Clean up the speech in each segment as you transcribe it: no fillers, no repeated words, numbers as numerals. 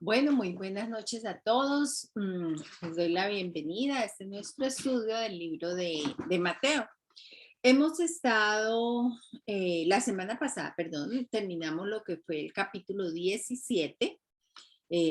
Bueno, muy buenas noches a todos. Les doy la bienvenida a este nuestro estudio del libro de Mateo. Hemos estado, la semana pasada, perdón, terminamos lo que fue el capítulo 17.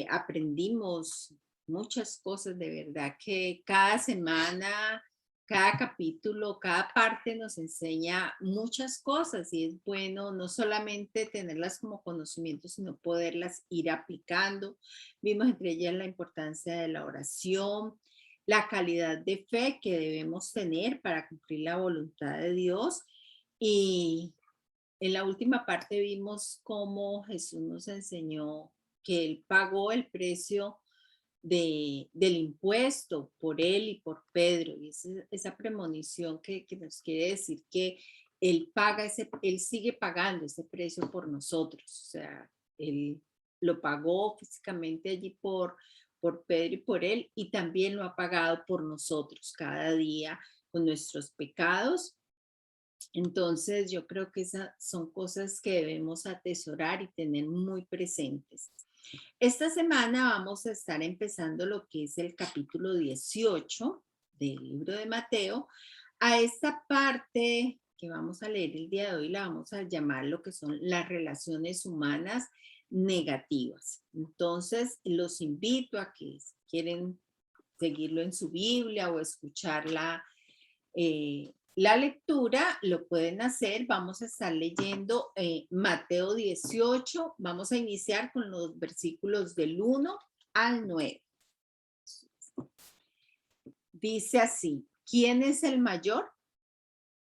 Aprendimos muchas cosas, de verdad que cada semana, cada capítulo, cada parte nos enseña muchas cosas y es bueno no solamente tenerlas como conocimiento, sino poderlas ir aplicando. Vimos entre ellas la importancia de la oración, la calidad de fe que debemos tener para cumplir la voluntad de Dios. Y en la última parte vimos cómo Jesús nos enseñó que Él pagó el precio del impuesto por Él y por Pedro. Y esa premonición que nos quiere decir que Él sigue pagando ese precio por nosotros. O sea, Él lo pagó físicamente allí por Pedro y por Él, y también lo ha pagado por nosotros cada día con nuestros pecados. Entonces, yo creo que esas son cosas que debemos atesorar y tener muy presentes. Esta semana vamos a estar empezando lo que es el capítulo 18 del libro de Mateo. A esta parte que vamos a leer el día de hoy la vamos a llamar lo que son las relaciones humanas negativas. Entonces, los invito a que si quieren seguirlo en su Biblia o escucharla la lectura, lo pueden hacer. Vamos a estar leyendo Mateo 18. Vamos a iniciar con los versículos del 1 al 9. Dice así: ¿Quién es el mayor?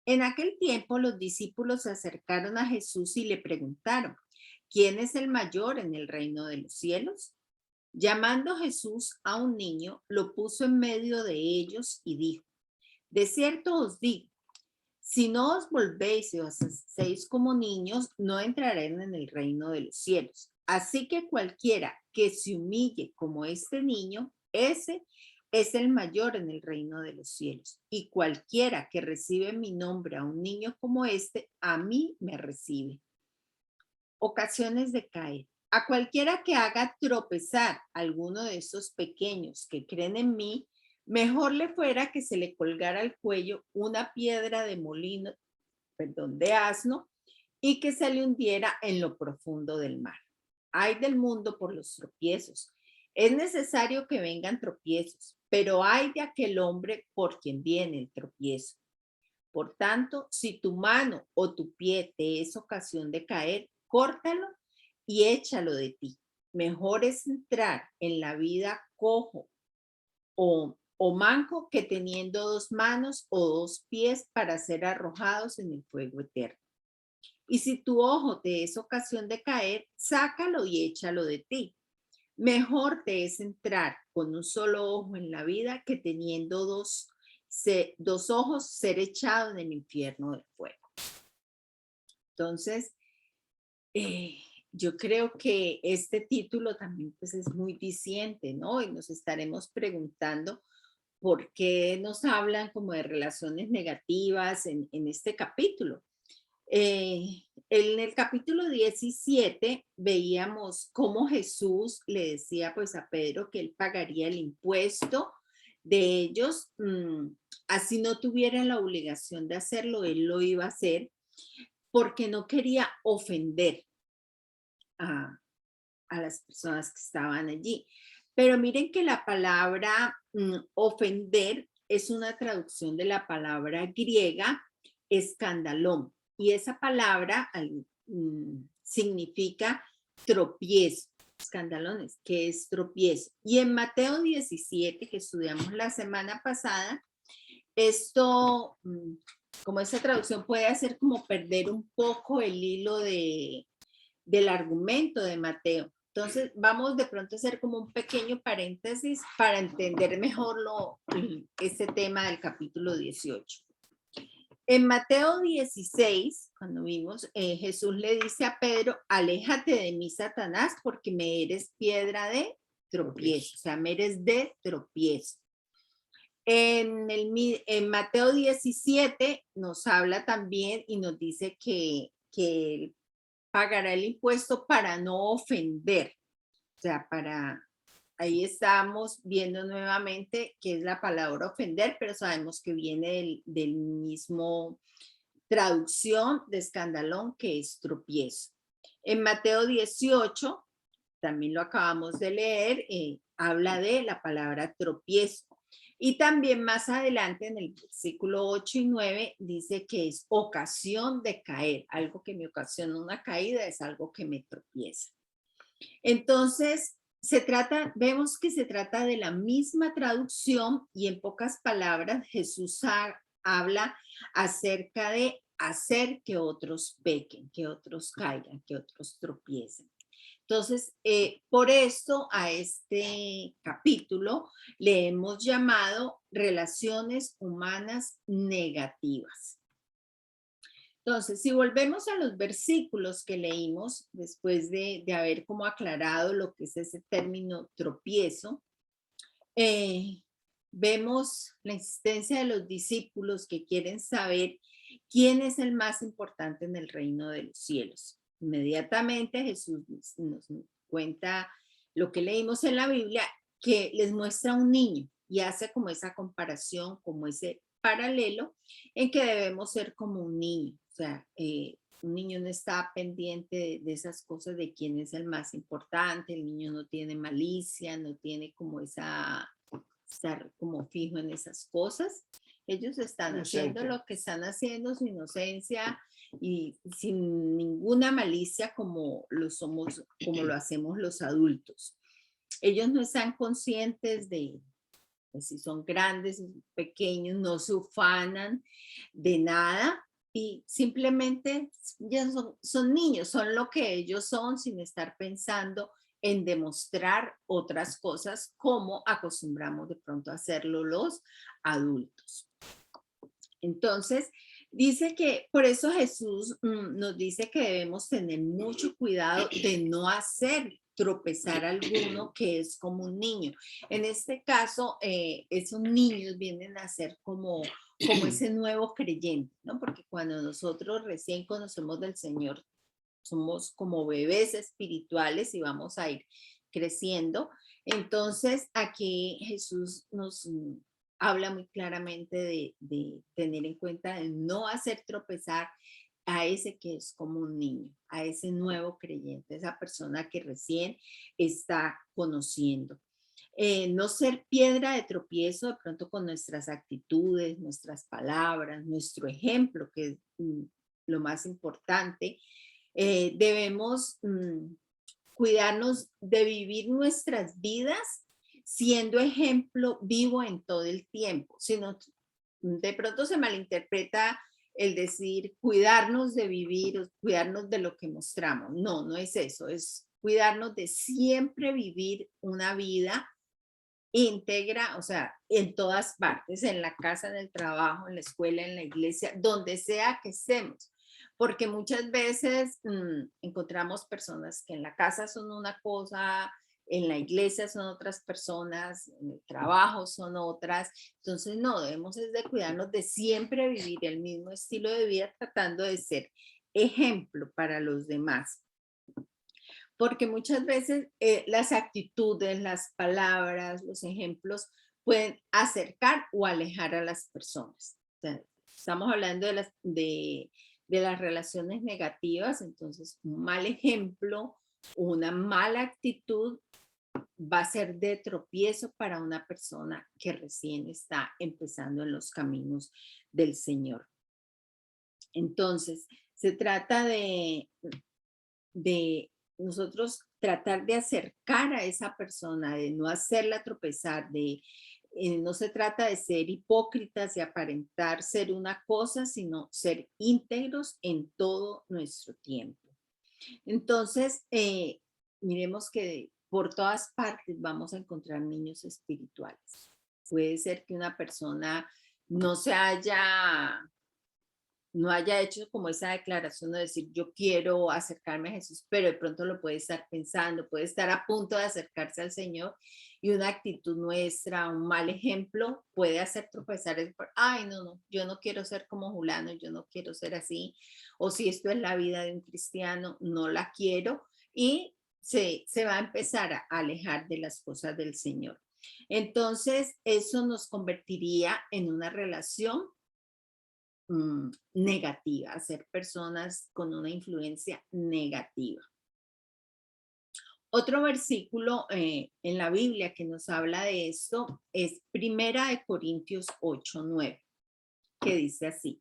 En aquel tiempo los discípulos se acercaron a Jesús y le preguntaron: ¿Quién es el mayor en el reino de los cielos? Llamando Jesús a un niño, lo puso en medio de ellos y dijo: De cierto os digo, si no os volvéis y os hacéis como niños, no entrarán en el reino de los cielos. Así que cualquiera que se humille como este niño, ese es el mayor en el reino de los cielos. Y cualquiera que recibe mi nombre a un niño como este, a mí me recibe. Ocasiones de caer. A cualquiera que haga tropezar a alguno de estos pequeños que creen en mí, mejor le fuera que se le colgara al cuello una piedra de molino, perdón, de asno, y que se le hundiera en lo profundo del mar. Ay del mundo por los tropiezos. Es necesario que vengan tropiezos, pero ay de aquel hombre por quien viene el tropiezo. Por tanto, si tu mano o tu pie te es ocasión de caer, córtalo y échalo de ti. Mejor es entrar en la vida cojo o manco que teniendo dos manos o dos pies para ser arrojados en el fuego eterno. Y si tu ojo te es ocasión de caer, sácalo y échalo de ti. Mejor te es entrar con un solo ojo en la vida que teniendo dos ojos ser echado en el infierno del fuego. Entonces, eh, yo creo que este título también pues es muy diciente, ¿no? Y nos estaremos preguntando por qué nos hablan como de relaciones negativas en este capítulo. En el capítulo 17 veíamos cómo Jesús le decía pues a Pedro que él pagaría el impuesto de ellos, así no tuvieran la obligación de hacerlo, él lo iba a hacer porque no quería ofender a, a las personas que estaban allí. Pero miren que la palabra ofender es una traducción de la palabra griega escandalón. Y esa palabra significa tropiezo, escandalones, que es tropiezo. Y en Mateo 17, que estudiamos la semana pasada, esto, como esa traducción puede hacer como perder un poco el hilo del argumento de Mateo. Entonces, vamos de pronto a hacer como un pequeño paréntesis para entender mejor este tema del capítulo 18. En Mateo 16, cuando vimos, Jesús le dice a Pedro: aléjate de mí, Satanás, porque me eres piedra de tropiezo, o sea, me eres de tropiezo. En Mateo 17 nos habla también y nos dice que él pagará el impuesto para no ofender. O sea, ahí estamos viendo nuevamente qué es la palabra ofender, pero sabemos que viene del mismo traducción de escandalón, que es tropiezo. En Mateo 18, también lo acabamos de leer, habla de la palabra tropiezo. Y también más adelante en el versículo 8 y 9 dice que es ocasión de caer. Algo que me ocasiona una caída es algo que me tropieza. Entonces, vemos que se trata de la misma traducción y en pocas palabras Jesús habla acerca de hacer que otros pequen, que otros caigan, que otros tropiecen. Entonces, por esto a este capítulo le hemos llamado relaciones humanas negativas. Entonces, si volvemos a los versículos que leímos después de haber como aclarado lo que es ese término tropiezo, vemos la insistencia de los discípulos que quieren saber quién es el más importante en el reino de los cielos. Inmediatamente Jesús nos cuenta lo que leímos en la Biblia, que les muestra un niño y hace como esa comparación, como ese paralelo en que debemos ser como un niño. O sea, un niño no está pendiente de esas cosas de quién es el más importante, el niño no tiene malicia, no tiene como estar como fijo en esas cosas. Ellos están haciendo lo que están haciendo, su inocencia y sin ninguna malicia como lo hacemos los adultos. Ellos no están conscientes de si son grandes, pequeños, no se ufanan de nada y simplemente ya son niños, son lo que ellos son sin estar pensando en demostrar otras cosas como acostumbramos de pronto a hacerlo los adultos. Entonces, dice que por eso Jesús nos dice que debemos tener mucho cuidado de no hacer tropezar a alguno que es como un niño. En este caso, esos niños vienen a ser como ese nuevo creyente, ¿no? Porque cuando nosotros recién conocemos del Señor, somos como bebés espirituales y vamos a ir creciendo. Entonces, aquí Jesús nos habla muy claramente de tener en cuenta de no hacer tropezar a ese que es como un niño, a ese nuevo creyente, esa persona que recién está conociendo. No ser piedra de tropiezo de pronto con nuestras actitudes, nuestras palabras, nuestro ejemplo, que es lo más importante. Debemos cuidarnos de vivir nuestras vidas siendo ejemplo vivo en todo el tiempo. Si no, de pronto se malinterpreta el decir cuidarnos de vivir, cuidarnos de lo que mostramos. No, no es eso, es cuidarnos de siempre vivir una vida íntegra, o sea, en todas partes, en la casa, en el trabajo, en la escuela, en la iglesia, donde sea que estemos. Porque muchas veces encontramos personas que en la casa son una cosa, en la iglesia son otras personas, en el trabajo son otras. Entonces, no, debemos es de cuidarnos de siempre vivir el mismo estilo de vida tratando de ser ejemplo para los demás. Porque muchas veces las actitudes, las palabras, los ejemplos pueden acercar o alejar a las personas. O sea, estamos hablando de las relaciones negativas, entonces un mal ejemplo, una mala actitud va a ser de tropiezo para una persona que recién está empezando en los caminos del Señor. Entonces, se trata de nosotros tratar de acercar a esa persona, de no hacerla tropezar, no se trata de ser hipócritas y aparentar ser una cosa, sino ser íntegros en todo nuestro tiempo. Entonces, miremos que por todas partes vamos a encontrar niños espirituales. Puede ser que una persona no haya hecho como esa declaración de decir yo quiero acercarme a Jesús, pero de pronto lo puede estar pensando, puede estar a punto de acercarse al Señor y una actitud nuestra, un mal ejemplo puede hacer tropezar, ay no, yo no quiero ser como Julano, yo no quiero ser así, o si esto es la vida de un cristiano, no la quiero y se va a empezar a alejar de las cosas del Señor. Entonces, eso nos convertiría en una relación negativa, a ser personas con una influencia negativa. Otro versículo en la Biblia que nos habla de esto es Primera de Corintios 8:9, que dice así: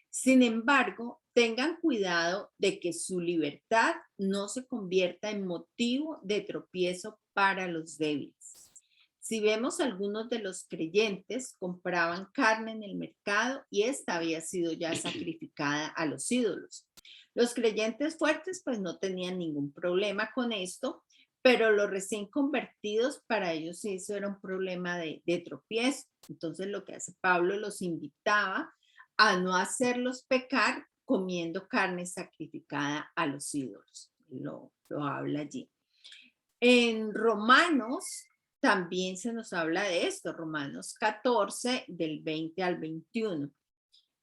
sin embargo, tengan cuidado de que su libertad no se convierta en motivo de tropiezo para los débiles. Si vemos, algunos de los creyentes compraban carne en el mercado y esta había sido ya sacrificada a los ídolos. Los creyentes fuertes pues no tenían ningún problema con esto, pero los recién convertidos, para ellos eso era un problema de tropiezo. Entonces lo que hace Pablo, los invitaba a no hacerlos pecar comiendo carne sacrificada a los ídolos. Lo habla allí. En Romanos también se nos habla de esto, Romanos 14, del 20 al 21.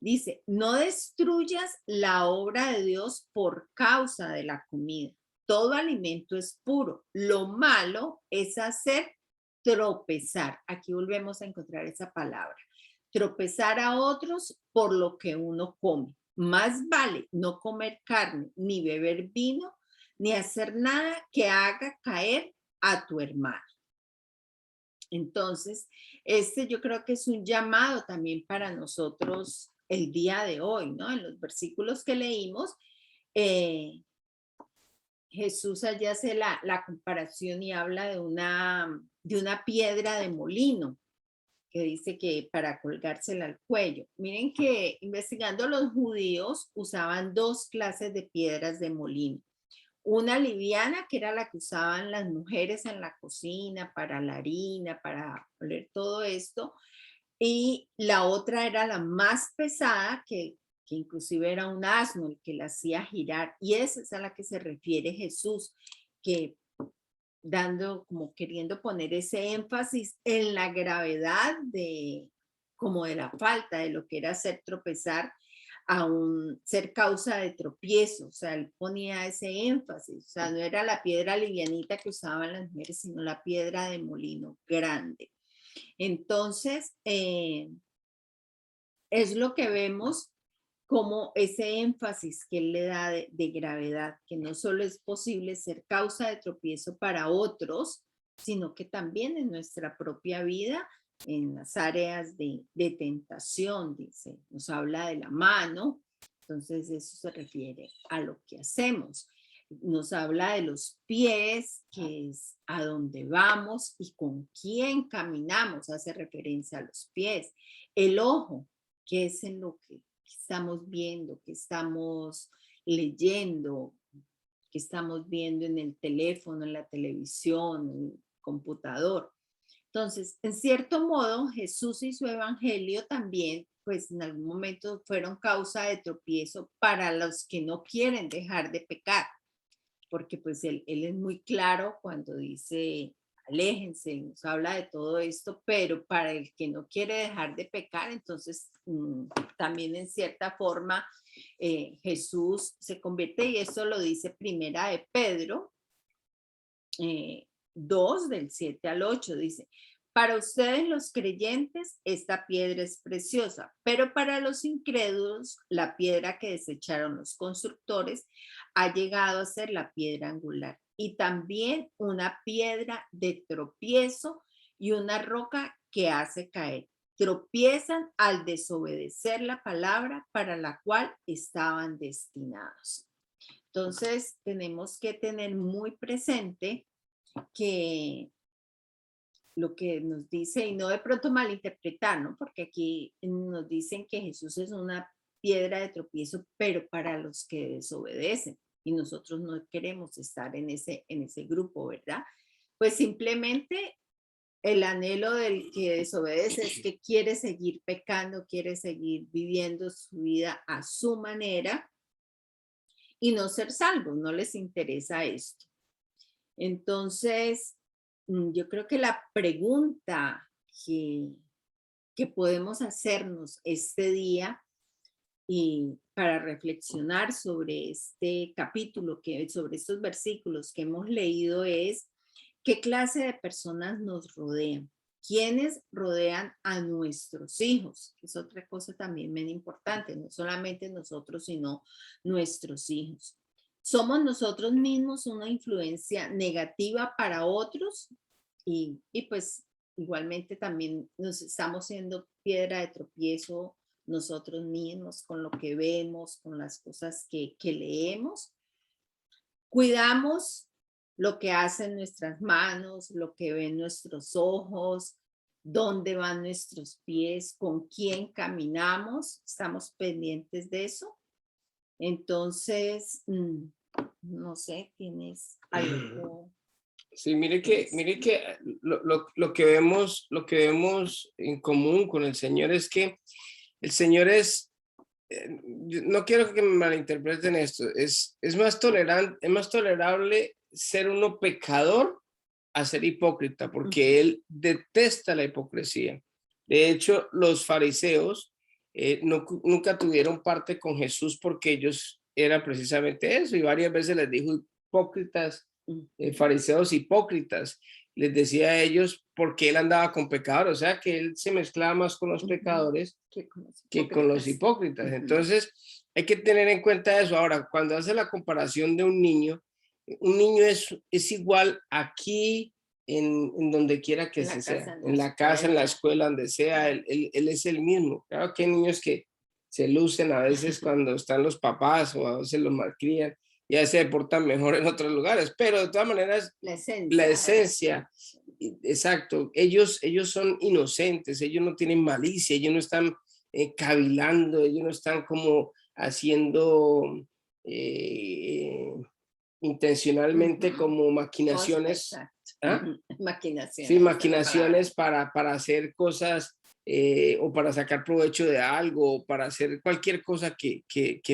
Dice, no destruyas la obra de Dios por causa de la comida. Todo alimento es puro. Lo malo es hacer tropezar. Aquí volvemos a encontrar esa palabra. Tropezar a otros por lo que uno come. Más vale no comer carne, ni beber vino, ni hacer nada que haga caer a tu hermano. Entonces, yo creo que es un llamado también para nosotros el día de hoy, ¿no? En los versículos que leímos, Jesús allá hace la comparación y habla de una piedra de molino, que dice que para colgársela al cuello. Miren que investigando, los judíos usaban dos clases de piedras de molino. Una liviana, que era la que usaban las mujeres en la cocina para la harina, para poner todo esto, y la otra era la más pesada, que inclusive era un asno el que la hacía girar, y esa es a la que se refiere Jesús, que dando, como queriendo poner ese énfasis en la gravedad como de la falta, de lo que era hacer tropezar a ser causa de tropiezo. O sea, él ponía ese énfasis. O sea, no era la piedra livianita que usaban las mujeres, sino la piedra de molino grande. Entonces, es lo que vemos como ese énfasis que él le da de gravedad, que no solo es posible ser causa de tropiezo para otros, sino que también en nuestra propia vida, en las áreas de tentación, dice, nos habla de la mano, entonces eso se refiere a lo que hacemos. Nos habla de los pies, que es a dónde vamos y con quién caminamos, hace referencia a los pies. El ojo, que es en lo que estamos viendo, que estamos leyendo, que estamos viendo en el teléfono, en la televisión, en el computador. Entonces, en cierto modo, Jesús y su evangelio también, pues en algún momento fueron causa de tropiezo para los que no quieren dejar de pecar, porque pues él es muy claro cuando dice, aléjense, nos habla de todo esto, pero para el que no quiere dejar de pecar, entonces también en cierta forma Jesús se convierte, y eso lo dice Primera de Pedro 2, del 7 al 8, dice, para ustedes los creyentes esta piedra es preciosa, pero para los incrédulos la piedra que desecharon los constructores ha llegado a ser la piedra angular y también una piedra de tropiezo y una roca que hace caer. Tropiezan al desobedecer la palabra para la cual estaban destinados. Entonces tenemos que tener muy presente que lo que nos dice, y no de pronto malinterpretar, ¿no? Porque aquí nos dicen que Jesús es una piedra de tropiezo, pero para los que desobedecen, y nosotros no queremos estar en ese grupo, ¿verdad? Pues simplemente el anhelo del que desobedece es que quiere seguir pecando, quiere seguir viviendo su vida a su manera y no ser salvo, no les interesa esto. Entonces, yo creo que la pregunta que podemos hacernos este día y para reflexionar sobre este capítulo, sobre estos versículos que hemos leído es qué clase de personas nos rodean. ¿Quiénes rodean a nuestros hijos? Que es otra cosa también bien importante, no solamente nosotros, sino nuestros hijos. ¿Somos nosotros mismos una influencia negativa para otros? Y pues igualmente también nos estamos siendo piedra de tropiezo nosotros mismos con lo que vemos, con las cosas que leemos. Cuidamos lo que hacen nuestras manos, lo que ven nuestros ojos, dónde van nuestros pies, con quién caminamos, estamos pendientes de eso. Entonces, no sé, ¿tienes algo? Sí, mire que lo que vemos en común con el Señor es que el Señor no quiero que me malinterpreten esto, es más tolerante, es más tolerable ser uno pecador a ser hipócrita, porque Él detesta la hipocresía. De hecho, los fariseos nunca tuvieron parte con Jesús porque ellos eran precisamente eso, y varias veces les dijo hipócritas, fariseos hipócritas, les decía a ellos porque él andaba con pecadores, o sea que él se mezclaba más con los pecadores que con los hipócritas. Entonces hay que tener en cuenta eso. Ahora, cuando hace la comparación de un niño es igual aquí en donde quiera que se sea, en la casa, en la escuela, donde sea, él es el mismo. Claro que hay niños que se lucen a veces cuando están los papás o a veces los malcrían, ya se portan mejor en otros lugares, pero de todas maneras, la esencia, exacto, ellos son inocentes, ellos no tienen malicia, ellos no están cavilando, ellos no están como haciendo eh, intencionalmente como maquinaciones. ¿Ah? Maquinaciones. Sí, maquinaciones para hacer cosas o para sacar provecho de algo, o para hacer cualquier cosa que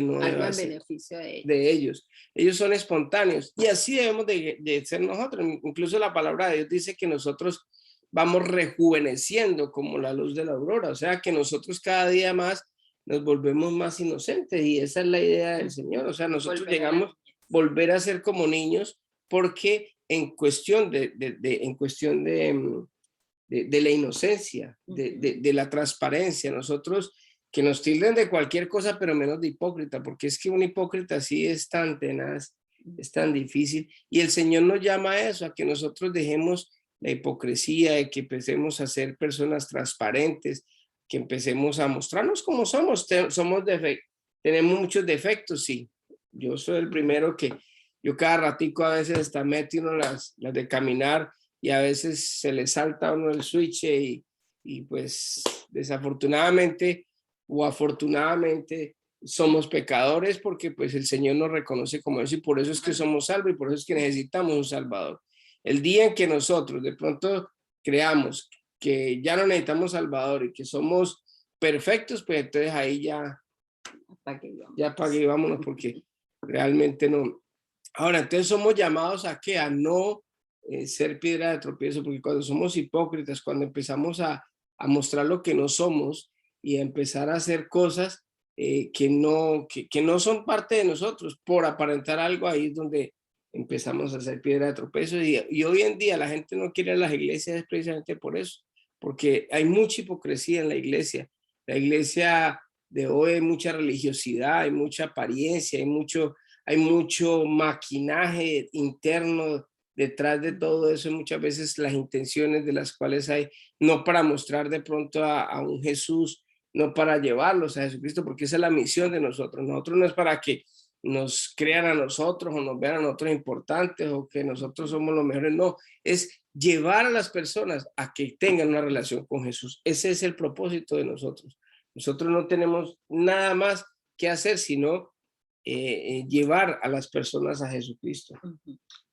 no algo deba en ser beneficio de ellos. Ellos son espontáneos y así debemos de ser nosotros. Incluso la palabra de Dios dice que nosotros vamos rejuveneciendo como la luz de la aurora, o sea que nosotros cada día más nos volvemos más inocentes y esa es la idea del Señor, o sea, nosotros llegamos a volver a ser como niños porque en cuestión en cuestión de la inocencia, de la transparencia, nosotros que nos tilden de cualquier cosa, pero menos de hipócrita, porque es que un hipócrita sí es tan tenaz, es tan difícil, y el Señor nos llama a eso, a que nosotros dejemos la hipocresía, de que empecemos a ser personas transparentes, que empecemos a mostrarnos como somos, tenemos muchos defectos, sí, yo soy el primero que, yo cada ratico a veces hasta meto las de caminar, y a veces se le salta a uno el switch y pues desafortunadamente o afortunadamente somos pecadores porque pues el Señor nos reconoce como eso y por eso es que somos salvos y por eso es que necesitamos un Salvador. El día en que nosotros de pronto creamos que ya no necesitamos Salvador y que somos perfectos, pues entonces ahí ya apague y vámonos porque realmente no. Ahora, entonces somos llamados a qué? A no ser piedra de tropiezo, porque cuando somos hipócritas, cuando empezamos a mostrar lo que no somos y a empezar a hacer cosas que no son parte de nosotros por aparentar algo, ahí es donde empezamos a hacer piedra de tropiezo. Y hoy en día la gente no quiere ir a las iglesias es precisamente por eso, porque hay mucha hipocresía en la iglesia. La iglesia de hoy hay mucha religiosidad, hay mucha apariencia, hay mucho maquinaje interno detrás de todo eso, muchas veces las intenciones de las cuales hay, no para mostrar de pronto a un Jesús, no para llevarlos a Jesucristo, porque esa es la misión de nosotros. Nosotros no es para que nos crean a nosotros o nos vean a nosotros importantes o que nosotros somos los mejores, no, es llevar a las personas a que tengan una relación con Jesús. Ese es el propósito de nosotros. Nosotros no tenemos nada más que hacer sino llevar a las personas a Jesucristo.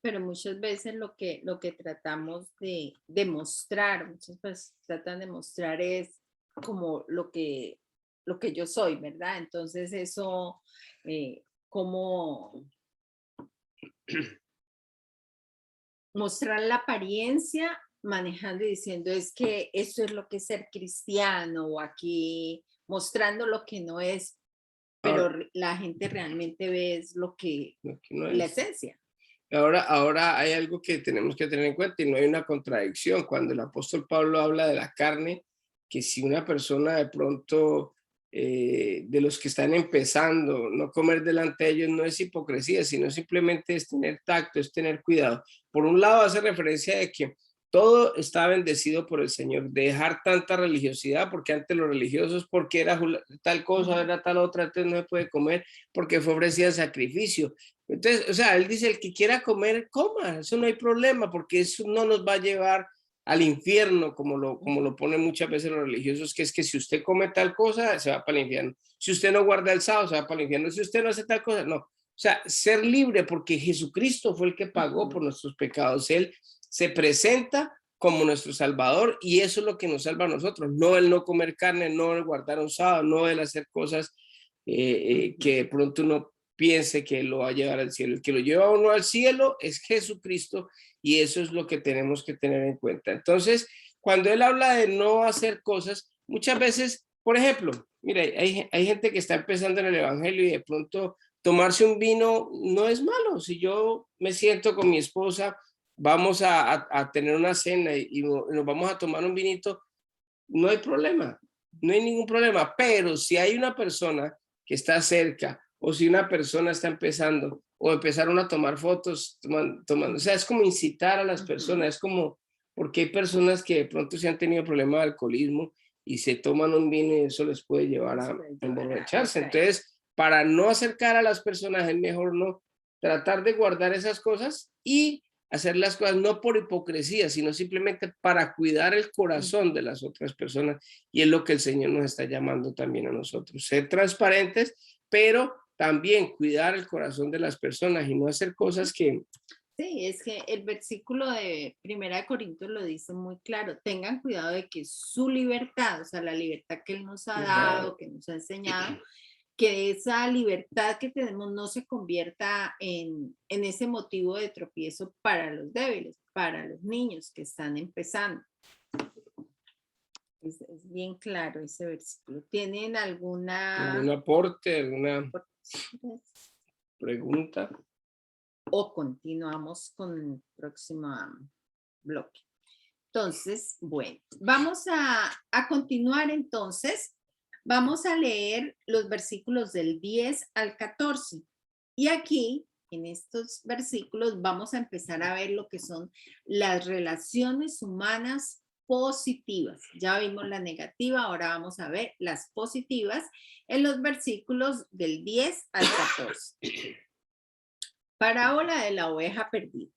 Pero muchas veces lo que tratamos de demostrar, muchas veces tratan de mostrar es como lo que yo soy, ¿verdad? Entonces eso, como mostrar la apariencia manejando y diciendo es que eso es lo que es ser cristiano o aquí mostrando lo que no es pero Ahora, la gente realmente ve es lo que, lo que no la es. esencia. Ahora hay algo que tenemos que tener en cuenta y no hay una contradicción. Cuando el apóstol Pablo habla de la carne, que si una persona de pronto, de los que están empezando, no comer delante de ellos no es hipocresía, sino simplemente es tener tacto, es tener cuidado. Por un lado hace referencia de que todo está bendecido por el Señor, dejar tanta religiosidad, porque antes los religiosos, porque era tal cosa, era tal otra, entonces no se puede comer, porque fue ofrecida sacrificio. Entonces, o sea, él dice, el que quiera comer, coma, eso no hay problema, porque eso no nos va a llevar al infierno, como lo ponen muchas veces los religiosos, que es que si usted come tal cosa, se va para el infierno. Si usted no guarda el sábado, se va para el infierno. Si usted no hace tal cosa, no. O sea, ser libre, porque Jesucristo fue el que pagó por nuestros pecados. Él se presenta como nuestro Salvador y eso es lo que nos salva a nosotros. No el no comer carne, no el guardar un sábado, no el hacer cosas que de pronto uno piense que lo va a llevar al cielo. El que lo lleva a uno al cielo es Jesucristo y eso es lo que tenemos que tener en cuenta. Entonces, cuando él habla de no hacer cosas, muchas veces, por ejemplo, mira, hay gente que está empezando en el Evangelio y de pronto tomarse un vino no es malo. Si yo me siento con mi esposa, vamos a tener una cena y nos vamos a tomar un vinito, no hay problema, no hay ningún problema. Pero si hay una persona que está cerca o si una persona está empezando o empezaron a tomar fotos, tomando, o sea, es como incitar a las personas, es como, porque hay personas que de pronto se han tenido problemas de alcoholismo y se toman un vino y eso les puede llevar a emborracharse. Entonces, para no acercar a las personas es mejor no tratar de guardar esas cosas y hacer las cosas no por hipocresía, sino simplemente para cuidar el corazón de las otras personas. Y es lo que el Señor nos está llamando también a nosotros. Ser transparentes, pero también cuidar el corazón de las personas y no hacer cosas que... Sí, es que el versículo de Primera de Corintios lo dice muy claro. Tengan cuidado de que su libertad, o sea, la libertad que Él nos ha dado, que nos ha enseñado, que esa libertad que tenemos no se convierta en ese motivo de tropiezo para los débiles, para los niños que están empezando. Es bien claro ese versículo. ¿Tienen alguna... ¿Algún aporte, alguna pregunta? O continuamos con el próximo bloque? Entonces, bueno, vamos a continuar entonces. Vamos a leer los versículos del 10 al 14. Y aquí, en estos versículos, vamos a empezar a ver lo que son las relaciones humanas positivas. Ya vimos la negativa, ahora vamos a ver las positivas en los versículos del 10 al 14. Parábola de la oveja perdida.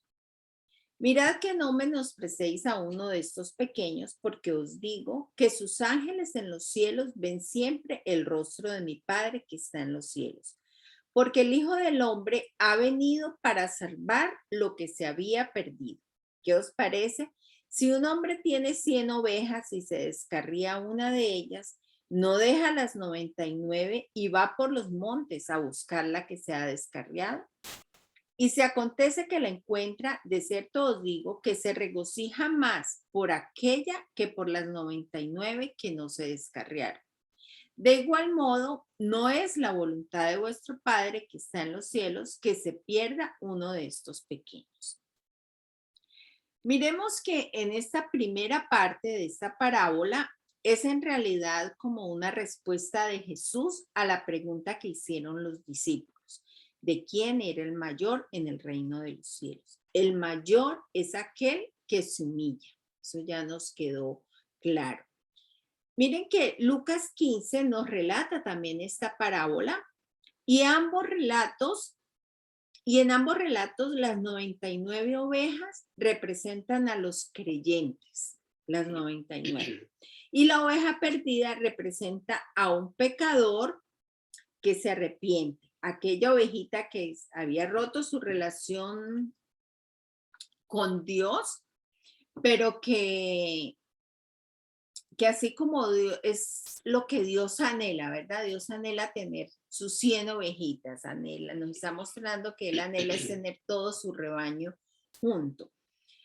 Mirad que no menosprecéis a uno de estos pequeños, porque os digo que sus ángeles en los cielos ven siempre el rostro de mi Padre que está en los cielos. Porque el Hijo del Hombre ha venido para salvar lo que se había perdido. ¿Qué os parece? Si un hombre tiene 100 ovejas y se descarría una de ellas, no deja las 99 y va por los montes a buscar la que se ha descarriado. Y si acontece que la encuentra, de cierto os digo que se regocija más por aquella que por las 99 que no se descarriaron. De igual modo, no es la voluntad de vuestro Padre que está en los cielos que se pierda uno de estos pequeños. Miremos que en esta primera parte de esta parábola es en realidad como una respuesta de Jesús a la pregunta que hicieron los discípulos de quién era el mayor en el reino de los cielos. El mayor es aquel que se humilla. Eso ya nos quedó claro. Miren que Lucas 15 nos relata también esta parábola y en ambos relatos las 99 ovejas representan a los creyentes, las 99. Y la oveja perdida representa a un pecador que se arrepiente. Aquella ovejita que había roto su relación con Dios, pero que así como Dios, es lo que Dios anhela, ¿verdad? Dios anhela tener sus 100 ovejitas, anhela, nos está mostrando que Él anhela es tener todo su rebaño junto.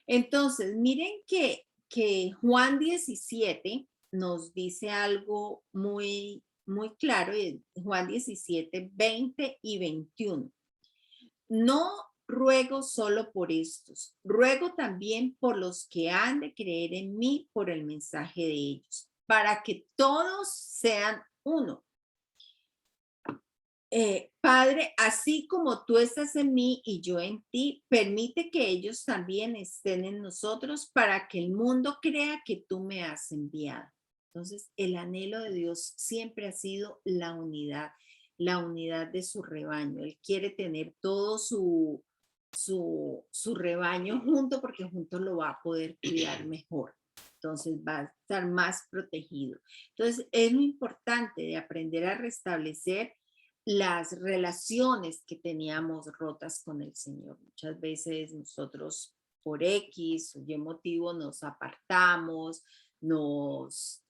Entonces, miren que Juan 17 nos dice algo muy muy claro, en Juan 17, 20 y 21. No ruego solo por estos, ruego también por los que han de creer en mí por el mensaje de ellos, para que todos sean uno. Padre, así como tú estás en mí y yo en ti, permite que ellos también estén en nosotros para que el mundo crea que tú me has enviado. Entonces, el anhelo de Dios siempre ha sido la unidad de su rebaño. Él quiere tener todo su rebaño junto porque juntos lo va a poder cuidar mejor. Entonces va a estar más protegido. Entonces, es muy importante de aprender a restablecer las relaciones que teníamos rotas con el Señor. Muchas veces nosotros por X o Y motivo nos apartamos, nos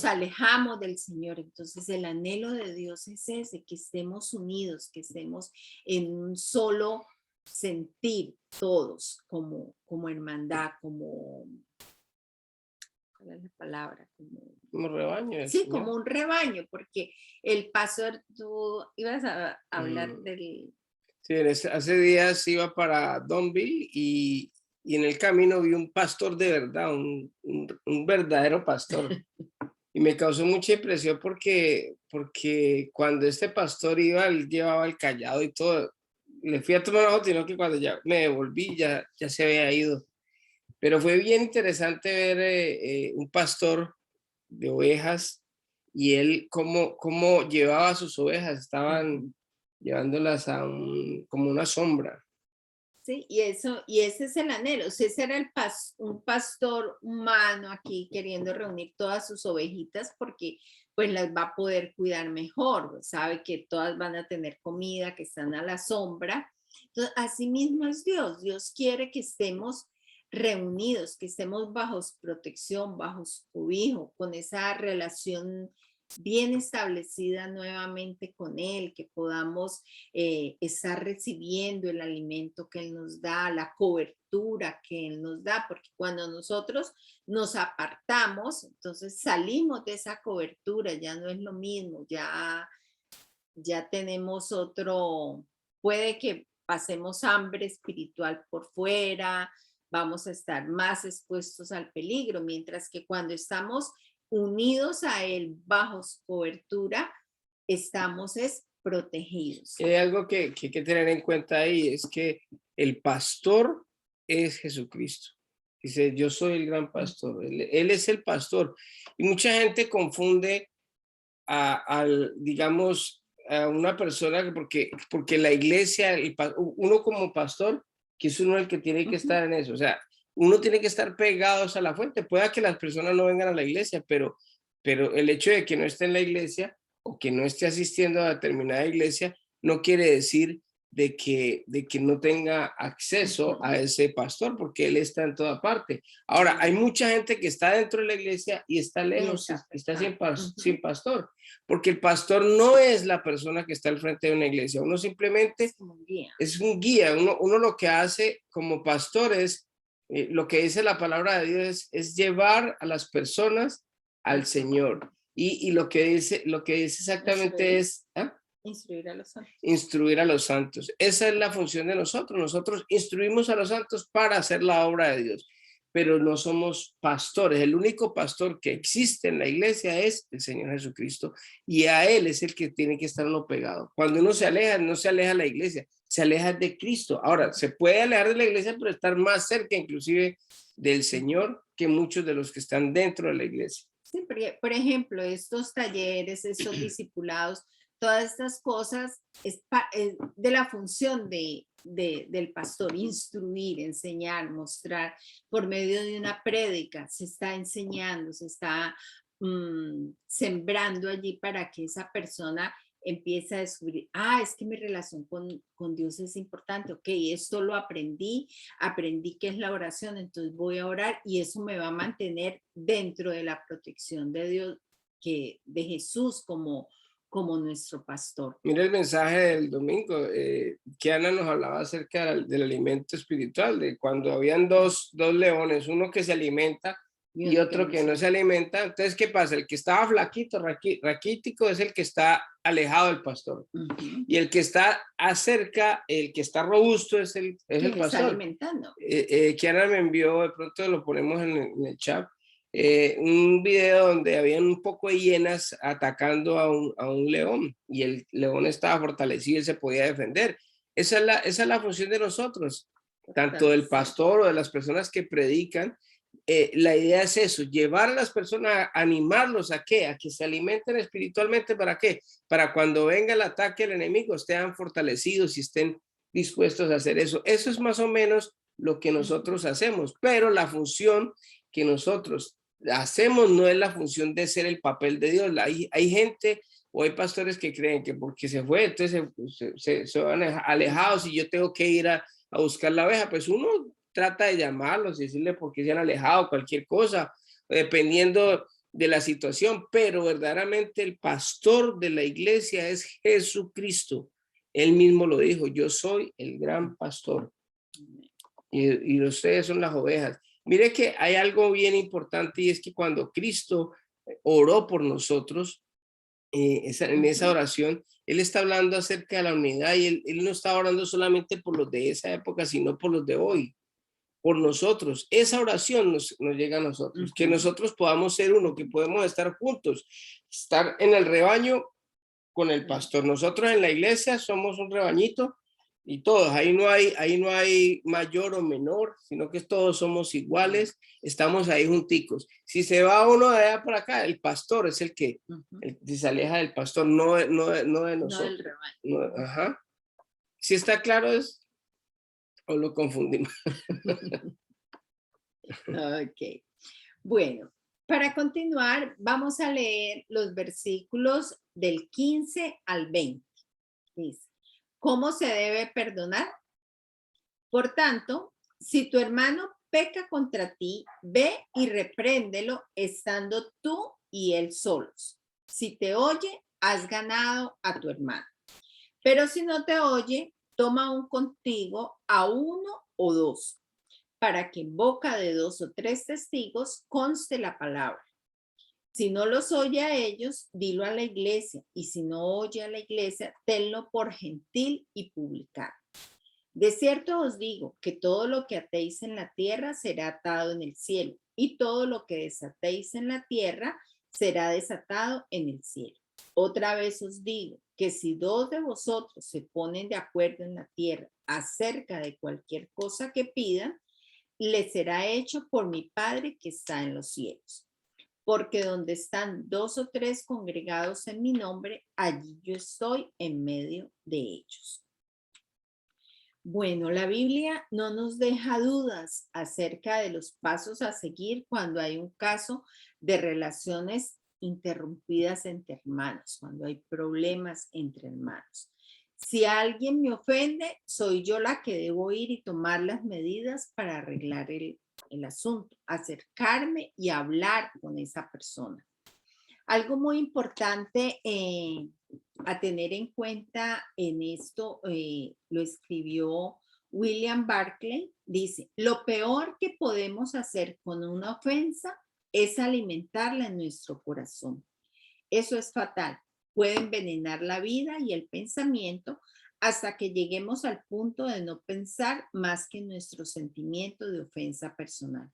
alejamos del Señor. Entonces el anhelo de Dios es ese, que estemos unidos, que estemos en un solo sentir todos como hermandad, ¿cuál es la palabra? Como rebaño del Sí, Señor. como un rebaño, porque el pastor, tú ibas a hablar Mm. del... Sí, hace días iba para Donville y en el camino vi un pastor de verdad, un verdadero pastor. Y me causó mucha impresión porque cuando este pastor iba, él llevaba el callado y todo. Le fui a tomar una foto, sino que cuando ya me devolví ya se había ido. Pero fue bien interesante ver un pastor de ovejas y él cómo llevaba a sus ovejas, estaban llevándolas como una sombra. Sí, y ese es el anhelo. O sea, ese era un pastor humano aquí queriendo reunir todas sus ovejitas porque pues las va a poder cuidar mejor. Sabe que todas van a tener comida, que están a la sombra. Entonces, así mismo es Dios. Dios quiere que estemos reunidos, que estemos bajo su protección, bajo su cobijo, con esa relación bien establecida nuevamente con Él, que podamos estar recibiendo el alimento que Él nos da, la cobertura que Él nos da, porque cuando nosotros nos apartamos, entonces salimos de esa cobertura, ya no es lo mismo, ya tenemos otro, puede que pasemos hambre espiritual por fuera, vamos a estar más expuestos al peligro, mientras que cuando estamos unidos a Él bajo su cobertura, estamos protegidos. Hay algo que hay que tener en cuenta ahí, es que el pastor es Jesucristo. Dice, yo soy el gran pastor, él es el pastor. Y mucha gente confunde digamos, a una persona porque la iglesia, uno como pastor, que es uno el que tiene que estar en eso, o sea, uno tiene que estar pegados a la fuente. Puede que las personas no vengan a la iglesia, pero el hecho de que no esté en la iglesia o que no esté asistiendo a determinada iglesia no quiere decir de que no tenga acceso a ese pastor, porque él está en toda parte. Ahora, hay mucha gente que está dentro de la iglesia y está lejos, está sin pastor, porque el pastor no es la persona que está al frente de una iglesia, uno simplemente es un guía, uno lo que hace como pastor es, lo que dice la palabra de Dios es llevar a las personas al Señor. Y lo que dice exactamente es... ¿ah? Instruir a los santos. Instruir a los santos. Esa es la función de nosotros. Nosotros instruimos a los santos para hacer la obra de Dios, pero no somos pastores. El único pastor que existe en la iglesia es el Señor Jesucristo y a Él es el que tiene que estar uno pegado. Cuando uno se aleja, no se aleja de la iglesia, se aleja de Cristo. Ahora, se puede alejar de la iglesia, pero estar más cerca inclusive del Señor que muchos de los que están dentro de la iglesia. Sí, por ejemplo, estos talleres, estos discipulados, todas estas cosas es de la función del pastor, instruir, enseñar, mostrar por medio de una prédica, se está enseñando, se está sembrando allí para que esa persona empiece a descubrir, es que mi relación con Dios es importante, ok, esto lo aprendí que es la oración, entonces voy a orar y eso me va a mantener dentro de la protección de Dios, de Jesús como nuestro pastor. Mira el mensaje del domingo, que Ana nos hablaba acerca del alimento espiritual, de cuando habían dos leones, uno que se alimenta y otro que no se alimenta. Entonces, ¿qué pasa? El que estaba flaquito, raquítico, es el que está alejado del pastor. Y el que está acerca, el que está robusto es el pastor. Está alimentando. Kiara me envió, de pronto lo ponemos en el chat, un video donde habían un poco de hienas atacando a un león, y el león estaba fortalecido y se podía defender. Esa es la función de nosotros, tanto del pastor o de las personas que predican. La idea es eso, llevar a las personas, animarlos a qué, a que se alimenten espiritualmente. ¿Para qué? Para cuando venga el ataque del enemigo estén fortalecidos y estén dispuestos a hacer eso. Eso es más o menos lo que nosotros hacemos, pero la función que nosotros hacemos no es la función de ser el papel de Dios. Hay gente o hay pastores que creen que porque se fue, entonces se van alejados y yo tengo que ir a buscar la oveja. Pues uno trata de llamarlos y decirle por qué se han alejado, cualquier cosa, dependiendo de la situación, pero verdaderamente el pastor de la iglesia es Jesucristo. Él mismo lo dijo, yo soy el gran pastor y ustedes son las ovejas. Mire que hay algo bien importante, y es que cuando Cristo oró por nosotros, en esa oración, Él está hablando acerca de la unidad, y él no está orando solamente por los de esa época, sino por los de hoy, por nosotros. Esa oración nos llega a nosotros, que nosotros podamos ser uno, que podemos estar juntos, estar en el rebaño con el pastor. Nosotros en la iglesia somos un rebañito y todos, ahí no hay mayor o menor, sino que todos somos iguales, estamos ahí junticos. Si se va uno de allá para acá, el pastor es el que se aleja del pastor, no de nosotros. No, ajá. Si está claro es, o lo confundimos. Ok. Bueno, para continuar, vamos a leer los versículos del 15 al 20. Dice, ¿cómo se debe perdonar? Por tanto, si tu hermano peca contra ti, ve y repréndelo estando tú y él solos. Si te oye, has ganado a tu hermano. Pero si no te oye, toma un contigo a uno o dos, para que en boca de 2 o 3 testigos conste la palabra. Si no los oye a ellos, dilo a la iglesia, y si no oye a la iglesia, tenlo por gentil y publicano. De cierto os digo que todo lo que atéis en la tierra será atado en el cielo, y todo lo que desatéis en la tierra será desatado en el cielo. Otra vez os digo que si 2 de vosotros se ponen de acuerdo en la tierra acerca de cualquier cosa que pidan, le será hecho por mi Padre que está en los cielos. Porque donde están 2 o 3 congregados en mi nombre, allí yo estoy en medio de ellos. Bueno, la Biblia no nos deja dudas acerca de los pasos a seguir cuando hay un caso de relaciones interrumpidas entre hermanos, cuando hay problemas entre hermanos. Si alguien me ofende, soy yo la que debo ir y tomar las medidas para arreglar el asunto, acercarme y hablar con esa persona. Algo muy importante a tener en cuenta en esto, lo escribió William Barclay, dice, lo peor que podemos hacer con una ofensa es alimentarla en nuestro corazón. Eso es fatal, puede envenenar la vida y el pensamiento hasta que lleguemos al punto de no pensar más que en nuestro sentimiento de ofensa personal.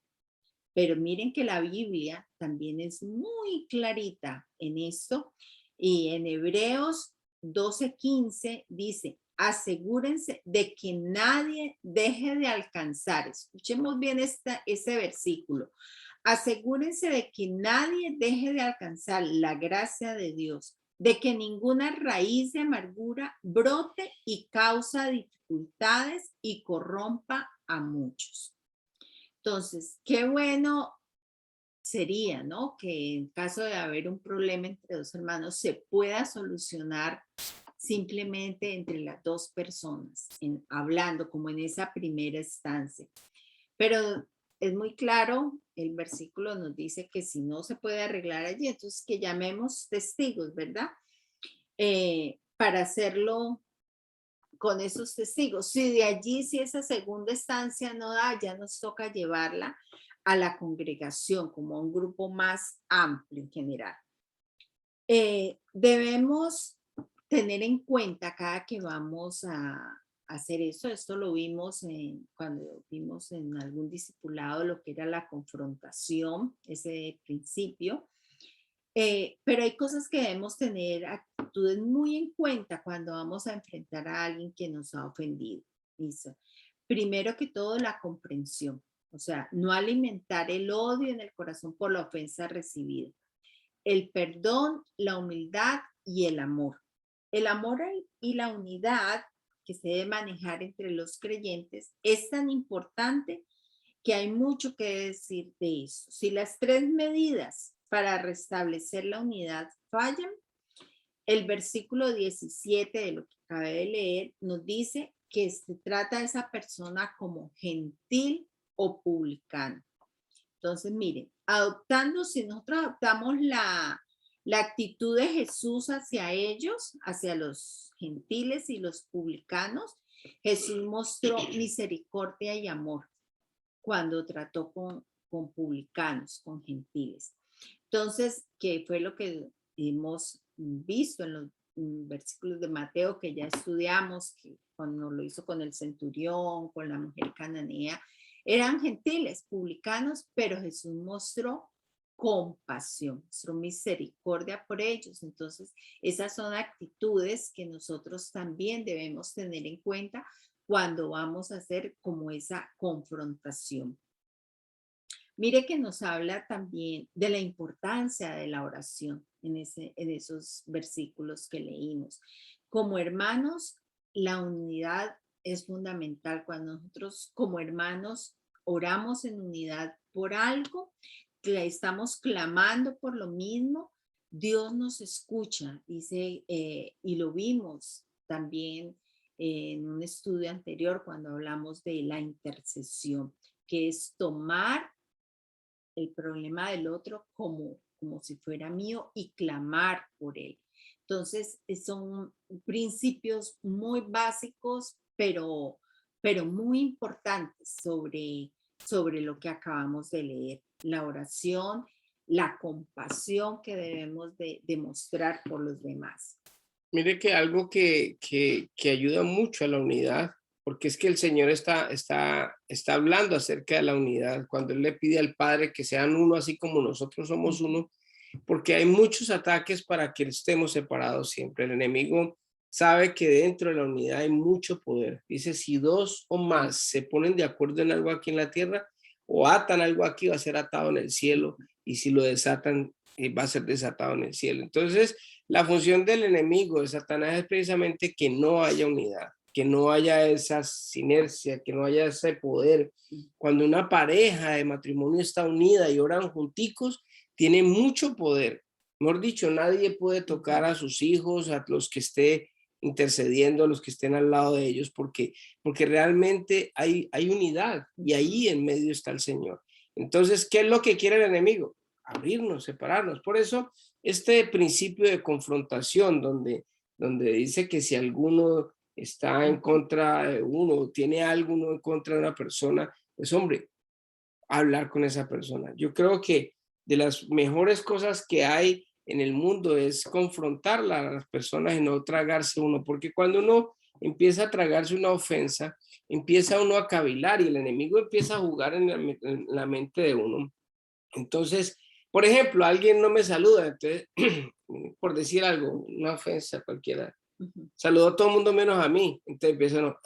Pero miren que la Biblia también es muy clarita en esto, y en Hebreos 12:15 dice, asegúrense de que nadie deje de alcanzar, escuchemos bien ese versículo, asegúrense de que nadie deje de alcanzar la gracia de Dios, de que ninguna raíz de amargura brote y causa dificultades y corrompa a muchos. Entonces, qué bueno sería, ¿no? Que en caso de haber un problema entre 2 hermanos se pueda solucionar simplemente entre las 2 personas, hablando como en esa primera instancia. Pero es muy claro, el versículo nos dice que si no se puede arreglar allí, entonces que llamemos testigos, ¿verdad? Para hacerlo con esos testigos. Si de allí, si esa segunda instancia no da, ya nos toca llevarla a la congregación, como a un grupo más amplio en general. Debemos tener en cuenta cada que vamos a hacer eso. Esto lo vimos cuando vimos en algún discipulado lo que era la confrontación, ese principio. Pero hay cosas que debemos tener actitudes muy en cuenta cuando vamos a enfrentar a alguien que nos ha ofendido. ¿Listo? Primero que todo, la comprensión. O sea, no alimentar el odio en el corazón por la ofensa recibida. El perdón, la humildad y el amor. El amor y la unidad que se debe manejar entre los creyentes es tan importante que hay mucho que decir de eso. Si las tres medidas para restablecer la unidad fallan, el versículo 17 de lo que acabé de leer nos dice que se trata de esa persona como gentil o publicano. Entonces, miren, si nosotros adoptamos la actitud de Jesús hacia ellos, hacia los gentiles y los publicanos, Jesús mostró misericordia y amor cuando trató con publicanos, con gentiles. Entonces, ¿qué fue lo que hemos visto en los versículos de Mateo que ya estudiamos, que cuando lo hizo con el centurión, con la mujer cananea? Eran gentiles, publicanos, pero Jesús mostró compasión, mostró misericordia por ellos. Entonces, esas son actitudes que nosotros también debemos tener en cuenta cuando vamos a hacer como esa confrontación. Mire que nos habla también de la importancia de la oración en esos versículos que leímos. Como hermanos, la unidad es fundamental. Cuando nosotros como hermanos oramos en unidad por algo, que estamos clamando por lo mismo, Dios nos escucha, dice, y lo vimos también en un estudio anterior cuando hablamos de la intercesión, que es tomar el problema del otro como si fuera mío y clamar por él. Entonces, son principios muy básicos, pero muy importantes sobre lo que acabamos de leer. La oración, la compasión que debemos de demostrar por los demás. Mire que algo que ayuda mucho a la unidad, porque es que el Señor está hablando acerca de la unidad, cuando Él le pide al Padre que sean uno así como nosotros somos uno, porque hay muchos ataques para que estemos separados siempre. El enemigo sabe que dentro de la unidad hay mucho poder. Dice, si dos o más se ponen de acuerdo en algo aquí en la tierra, o atan algo aquí, va a ser atado en el cielo, y si lo desatan, va a ser desatado en el cielo. Entonces, la función del enemigo de Satanás es precisamente que no haya unidad, que no haya esa sinergia, que no haya ese poder. Cuando una pareja de matrimonio está unida y oran junticos, tiene mucho poder. Mejor dicho, nadie puede tocar a sus hijos, a los que esté intercediendo, a los que estén al lado de ellos, porque realmente hay unidad y ahí en medio está el Señor. Entonces, ¿qué es lo que quiere el enemigo? Abrirnos, separarnos. Por eso, este principio de confrontación, donde dice que si alguno está en contra de uno, tiene algo en contra de una persona, pues hombre, hablar con esa persona. Yo creo que de las mejores cosas que hay en el mundo es confrontar a las personas y no tragarse uno, porque cuando uno empieza a tragarse una ofensa, empieza uno a cavilar y el enemigo empieza a jugar en la mente de uno. Entonces, por ejemplo, alguien no me saluda, entonces, por decir algo, una ofensa cualquiera, saludó a todo el mundo menos a mí, entonces empieza, no,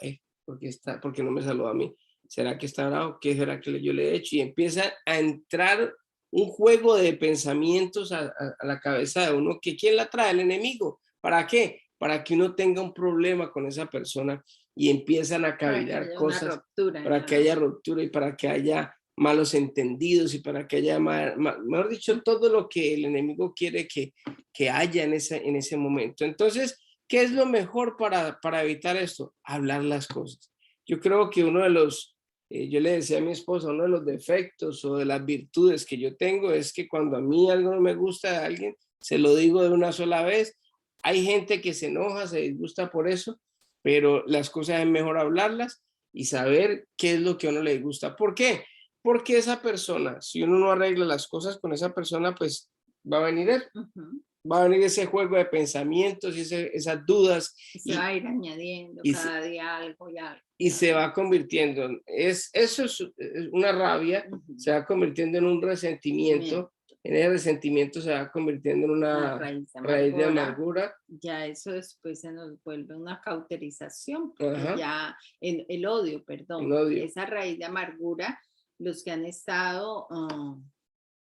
¿por qué no me saludó a mí? ¿Será que está bravo? ¿Qué será que yo le he hecho? Y empieza a entrar un juego de pensamientos a la cabeza de uno, que ¿quién la trae? El enemigo. ¿Para qué? Para que uno tenga un problema con esa persona y empiezan a cavilar cosas, para que haya ruptura y para que haya malos entendidos y para que haya, mejor dicho, todo lo que el enemigo quiere que haya en ese momento. Entonces, ¿qué es lo mejor para evitar esto? Hablar las cosas. Yo creo que uno de los, yo le decía a mi esposa, uno de los defectos o de las virtudes que yo tengo es que cuando a mí algo no me gusta de alguien, se lo digo de una sola vez. Hay gente que se enoja, se disgusta por eso, pero las cosas es mejor hablarlas y saber qué es lo que a uno le gusta. ¿Por qué? porque esa persona, si uno no arregla las cosas con esa persona, pues va a venir Ujú. va a venir ese juego de pensamientos y esas dudas Y se va y, a ir añadiendo y, se, cada día algo y algo y y algo. se va convirtiendo, eso es una rabia, Ujú. se va convirtiendo en un Bien, resentimiento, en ese resentimiento se va convirtiendo en una una raíz de raíz de amargura. amargura. Ya eso después se nos vuelve una cauterización, porque Ajá, ya el odio, en perdón, odio. esa raíz de amargura, los que han estado,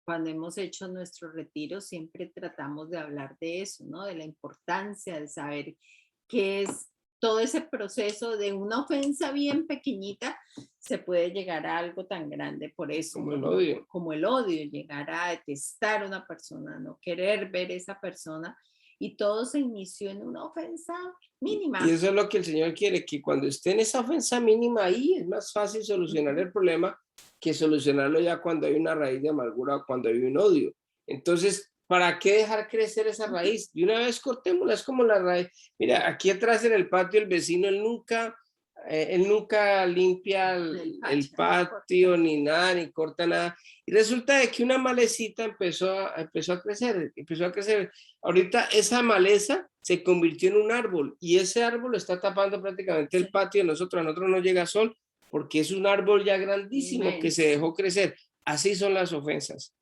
cuando hemos hecho nuestro retiro, siempre tratamos de hablar de eso, ¿no? De la importancia de saber qué es todo ese proceso de una ofensa bien pequeñita, se puede llegar a algo tan grande por eso, Como ¿no? el odio. Como el odio, llegar a detestar a una persona, no querer ver esa persona, y todo se inició en una ofensa Y mínima. eso es lo que el Señor quiere, que cuando esté en esa ofensa mínima ahí es más fácil solucionar Ujú. el problema que solucionarlo ya cuando hay una raíz de amargura o cuando hay un odio. Entonces, ¿para qué dejar crecer esa Ujú. raíz? De una vez cortémosla, es como la raíz. Mira, aquí atrás en el patio el vecino, él nunca limpia El el pacha, no patio corta. ni nada, ni corta nada. Y resulta de que una malecita empezó a crecer, empezó a crecer. Ahorita esa maleza se convirtió en un árbol y ese árbol está tapando prácticamente el Sí, patio de nosotros. A nosotros no llega sol porque es un árbol ya grandísimo que se inmenso. dejó crecer. Así son las ofensas.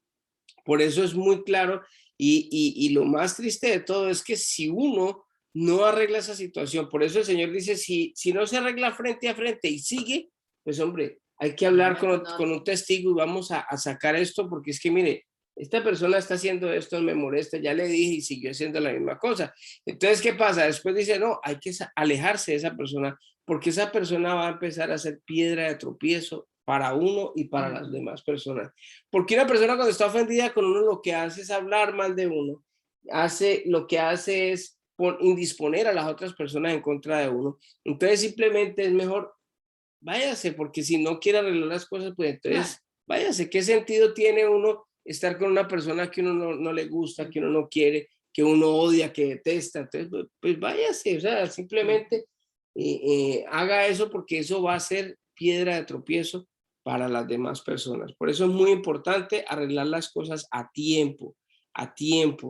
Por eso es muy claro y lo más triste de todo es que si uno no arregla esa situación, por eso el Señor dice, si no se arregla frente a frente y sigue, pues hombre, hay que hablar Habla con con un otro. testigo y vamos a sacar esto porque es que mire, esta persona está haciendo esto, me molesta, ya le dije y siguió haciendo la misma cosa. Entonces, ¿qué pasa? Después dice, no, hay que alejarse de esa persona porque esa persona va a empezar a ser piedra de tropiezo para uno y para las Ujú. demás personas. Porque una persona cuando está ofendida con uno lo que hace es hablar mal de uno, lo que hace es indisponer a las otras personas en contra de uno. Entonces simplemente es mejor váyase, porque si no quiere arreglar las cosas, pues Claro. entonces váyase. ¿Qué sentido tiene uno estar con una persona que uno no le gusta, que uno Ujú. no quiere, que uno odia, que detesta? Entonces, pues váyase, o sea, Ujú. simplemente haga eso porque eso va a ser piedra de tropiezo para las demás personas. Por eso es muy importante arreglar las cosas a tiempo,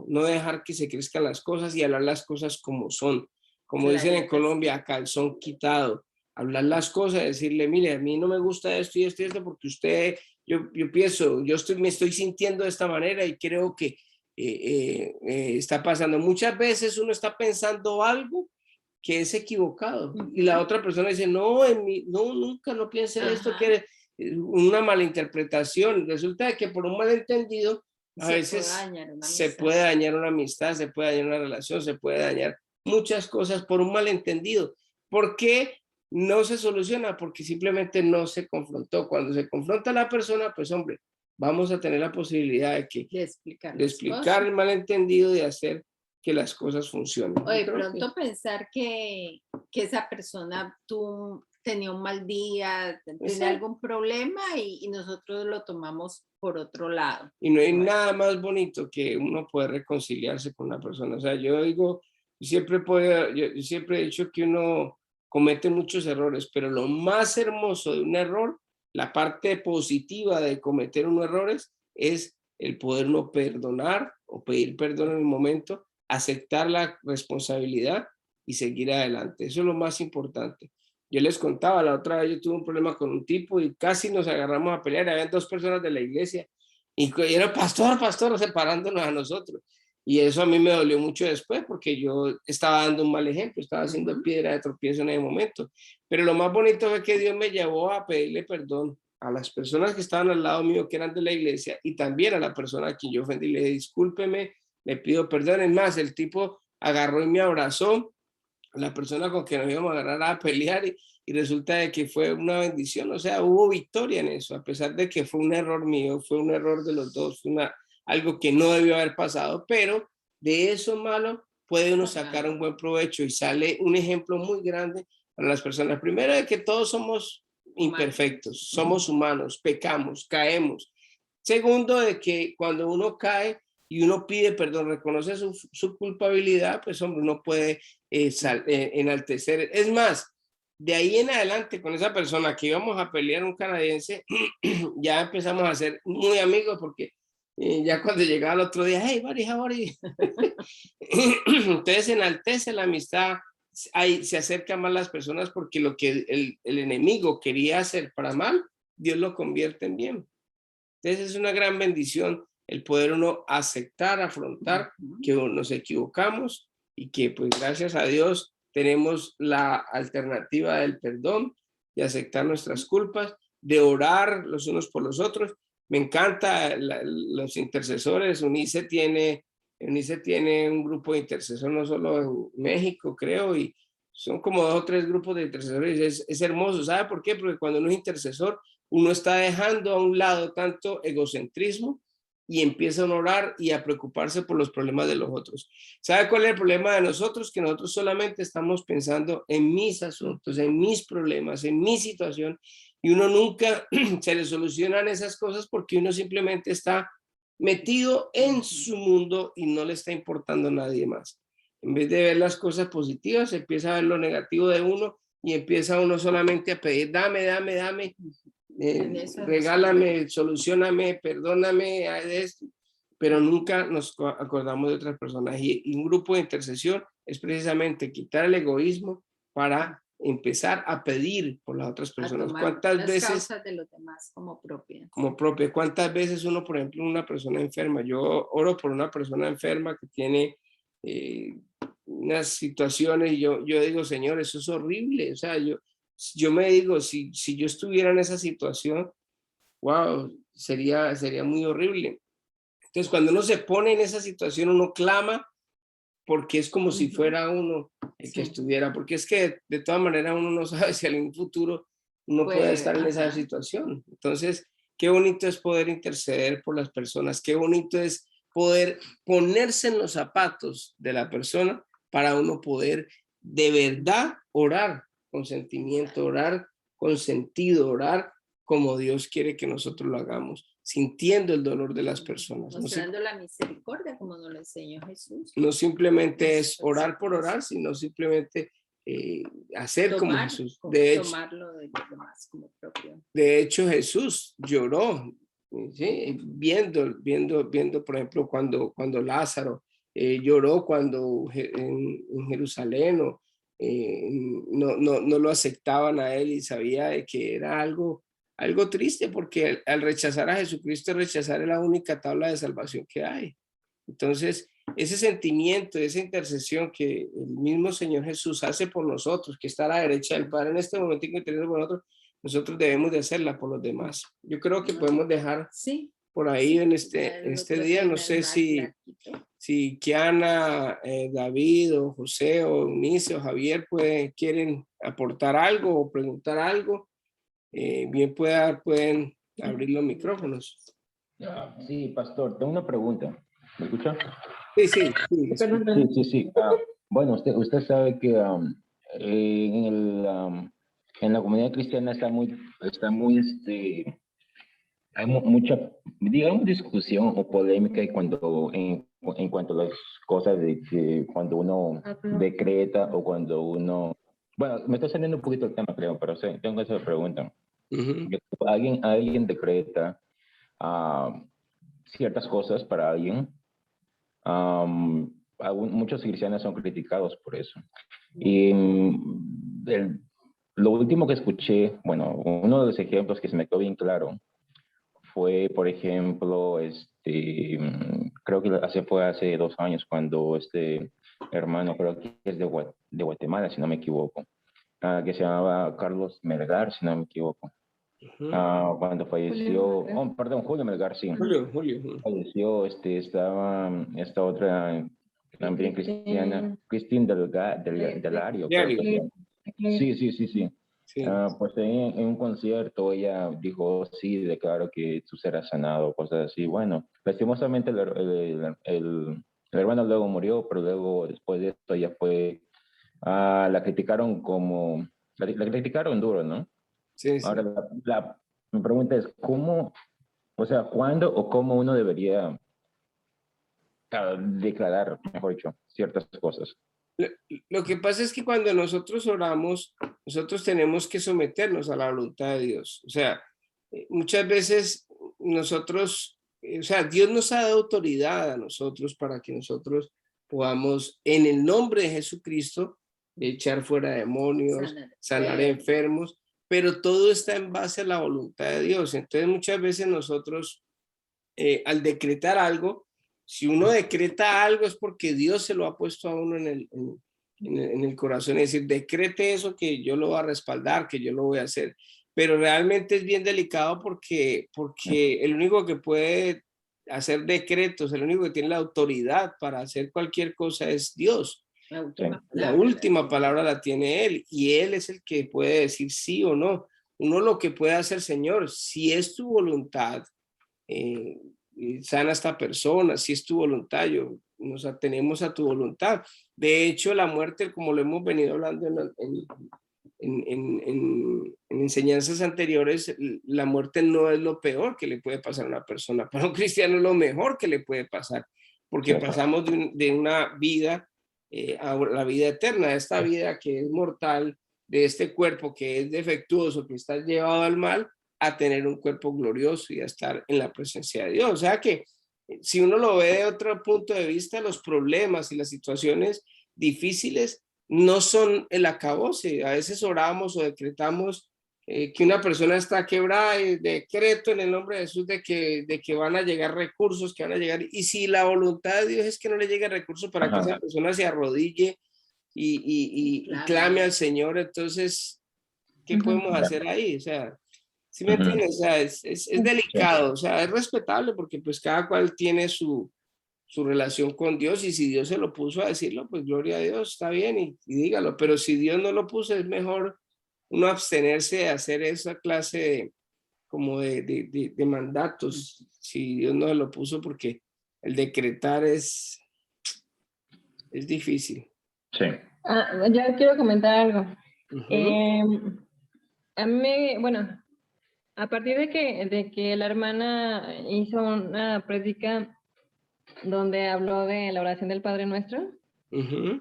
no dejar que se crezcan las cosas y hablar las cosas como son. Como dicen en Claritas. Colombia, a calzón quitado, hablar las cosas, decirle, mire, a mí no me gusta esto y esto y esto porque usted, yo pienso, me estoy sintiendo de esta manera y creo que está pasando. Muchas veces uno está pensando algo que es equivocado y la Ujú. otra persona dice, no, no, nunca no piense esto, Ajá. que es una malinterpretación. Resulta que por un malentendido Y a se puede veces dañar una se amistad. puede dañar una amistad, se puede dañar una relación, se puede dañar muchas cosas por un malentendido. ¿Por qué no se soluciona? Porque simplemente no se confrontó. Cuando se confronta a la persona, pues hombre, vamos a tener la posibilidad De explicar de las explicar cosas. el malentendido, de hacer que las cosas funcionen. O Yo de creo que pronto pensar que esa persona tú tenía un mal día, tiene exacto. algún problema y nosotros lo tomamos por otro lado. Y no hay No es. nada más bonito que uno poder reconciliarse con una persona. O sea, yo digo, yo siempre he dicho que uno comete muchos errores, pero lo más hermoso de un error, la parte positiva de cometer unos errores, es el poder no perdonar o pedir perdón en el momento, aceptar la responsabilidad y seguir adelante. Eso es lo más importante. Yo les contaba, la otra vez yo tuve un problema con un tipo y casi nos agarramos a pelear. Habían dos personas de la iglesia y era pastor, separándonos a nosotros. Y eso a mí me dolió mucho después porque yo estaba dando un mal ejemplo, estaba haciendo Ujú. piedra de tropiezo en ese momento. Pero lo más bonito fue que Dios me llevó a pedirle perdón a las personas que estaban al lado mío, que eran de la iglesia, y también a la persona a quien yo ofendí. Le dije, discúlpeme, le pido perdón. Es más, el tipo agarró y me abrazó, la persona con que nos íbamos a agarrar a pelear y resulta de que fue una bendición, o sea, hubo victoria en eso, a pesar de que fue un error mío, fue un error de los dos, algo que no debió haber pasado, pero de eso malo puede uno Saca sacar un algo. buen provecho y sale un ejemplo muy grande para las personas. Primero de que todos somos Humanos. imperfectos, somos Ujú. humanos, pecamos, caemos. Segundo, de que cuando uno cae y uno pide perdón, reconoce su culpabilidad, pues hombre, uno puede enaltecer. Es más, de ahí en adelante con esa persona que íbamos a pelear, un canadiense, ya empezamos a ser muy amigos porque ya cuando llegaba el otro día, hey, buddy, how are you? Entonces enaltece la amistad, ahí se acercan más las personas porque lo que el enemigo quería hacer para mal, Dios lo convierte en bien. Entonces es una gran bendición el poder uno aceptar, afrontar que nos equivocamos y que pues gracias a Dios tenemos la alternativa del perdón, de aceptar nuestras culpas, de orar los unos por los otros. Me encanta los intercesores. UNICE tiene un grupo de intercesores no solo en México, creo, y son como 2 o 3 grupos de intercesores. Es hermoso. ¿Sabe por qué? Porque cuando uno es intercesor, uno está dejando a un lado tanto egocentrismo y empieza a orar y a preocuparse por los problemas de los otros. ¿Sabe cuál es el problema de nosotros? Que nosotros solamente estamos pensando en mis asuntos, en mis problemas, en mi situación, y uno nunca se le solucionan esas cosas porque uno simplemente está metido en su mundo y no le está importando a nadie más. En vez de ver las cosas positivas, empieza a ver lo negativo de uno y empieza uno solamente a pedir, dame, dame, dame, regálame, solucioname, perdóname, pero nunca nos acordamos de otras personas. Y un grupo de intercesión es precisamente quitar el egoísmo para empezar a pedir por las otras personas. ¿Cuántas veces causas de los demás como propias? Como propia. ¿Cuántas veces uno, por ejemplo, una persona enferma? Yo oro por una persona enferma que tiene unas situaciones y yo digo, Señor, eso es horrible. O sea, yo me digo, si yo estuviera en esa situación, wow, sería muy horrible. Entonces, cuando uno se pone en esa situación, uno clama porque es como si fuera uno el que estuviera, porque es que de todas maneras uno no sabe si en un futuro uno puede estar en esa situación. Entonces, qué bonito es poder interceder por las personas, qué bonito es poder ponerse en los zapatos de la persona para uno poder de verdad orar con sentimiento, orar con sentido, orar como Dios quiere que nosotros lo hagamos, sintiendo el dolor de las personas. Mostrando la misericordia como nos lo enseñó Jesús. No simplemente es orar por orar, sino simplemente hacer como Jesús. Tomarlo de los demás como propio. De hecho, Jesús lloró, ¿sí? viendo, por ejemplo, cuando Lázaro lloró cuando en Jerusalén no lo aceptaban a él y sabía de que era algo triste porque al rechazar a Jesucristo, rechazar es la única tabla de salvación que hay. Entonces, ese sentimiento, esa intercesión que el mismo Señor Jesús hace por nosotros, que está a la derecha del Padre en este momento en que tenemos por nosotros debemos de hacerla por los demás. Yo creo que podemos dejar por ahí en este día, no sé si Kiana, David o José o Eunice o Javier quieren aportar algo o preguntar algo, bien pueden abrir los micrófonos. Sí, pastor, tengo una pregunta. ¿Me escucha? Sí. Sí. Bueno, usted sabe que en la comunidad cristiana hay mucha, digamos, discusión o polémica en cuanto a las cosas de que cuando uno decreta o cuando uno, bueno, me está saliendo un poquito el tema, creo, pero sí, tengo esa pregunta. Alguien decreta ciertas cosas para alguien. Muchos cristianos son criticados por eso. Y lo último que escuché, bueno, uno de los ejemplos que se me quedó bien claro fue, por ejemplo, creo que fue hace 2 años cuando este hermano, creo que es de Guatemala, si no me equivoco, que se llamaba Carlos Melgar, si no me equivoco. Cuando falleció, Julio Melgar, sí. Julio. Falleció, estaba esta otra también cristiana, Cristín Delario. Sí. Pues en un concierto ella dijo, sí, declaro que tú serás sanado, cosas así. Bueno, lastimosamente el hermano luego murió, pero luego después de esto ella fue, la criticaron la criticaron duro, ¿no? Sí. Ahora, mi pregunta es, ¿cómo, o sea, cuándo o cómo uno debería declarar, mejor dicho, ciertas cosas? Lo que pasa es que cuando nosotros oramos, nosotros tenemos que someternos a la voluntad de Dios. O sea, muchas veces nosotros, o sea, Dios nos ha dado autoridad a nosotros para que nosotros podamos, en el nombre de Jesucristo, echar fuera demonios, sanar enfermos, pero todo está en base a la voluntad de Dios. Entonces, muchas veces nosotros, al decretar algo, si uno decreta algo es porque Dios se lo ha puesto a uno en el corazón, es decir, decrete eso que yo lo voy a respaldar, que yo lo voy a hacer. Pero realmente es bien delicado porque el único que puede hacer decretos, el único que tiene la autoridad para hacer cualquier cosa es Dios. La última palabra la tiene Él y Él es el que puede decir sí o no. Uno lo que puede hacer, Señor, si es tu voluntad, sana a esta persona, si es tu voluntad, nos atenemos a tu voluntad. De hecho, la muerte, como lo hemos venido hablando en enseñanzas anteriores, la muerte no es lo peor que le puede pasar a una persona. Para un cristiano es lo mejor que le puede pasar, porque pasamos de una vida a la vida eterna, esta vida que es mortal, de este cuerpo que es defectuoso, que está llevado al mal, a tener un cuerpo glorioso y a estar en la presencia de Dios. O sea que si uno lo ve de otro punto de vista, los problemas y las situaciones difíciles no son el acabose. A veces oramos o decretamos que una persona está quebrada y decreto en el nombre de Jesús de que van a llegar recursos, que van a llegar. Y si la voluntad de Dios es que no le llegue recursos para que esa persona se arrodille y clame al Señor, entonces, ¿qué podemos hacer ahí? O sea, ¿sí me entiendes? O sea, es delicado, o sea, es respetable porque pues cada cual tiene su relación con Dios y si Dios se lo puso a decirlo, pues gloria a Dios, está bien y dígalo, pero si Dios no lo puso, es mejor uno abstenerse de hacer esa clase como de mandatos, si Dios no lo puso, porque el decretar es difícil. Sí. Yo quiero comentar algo. Uh-huh. A mí, bueno, a partir de que la hermana hizo una prédica donde habló de la oración del Padre Nuestro, Uh-huh.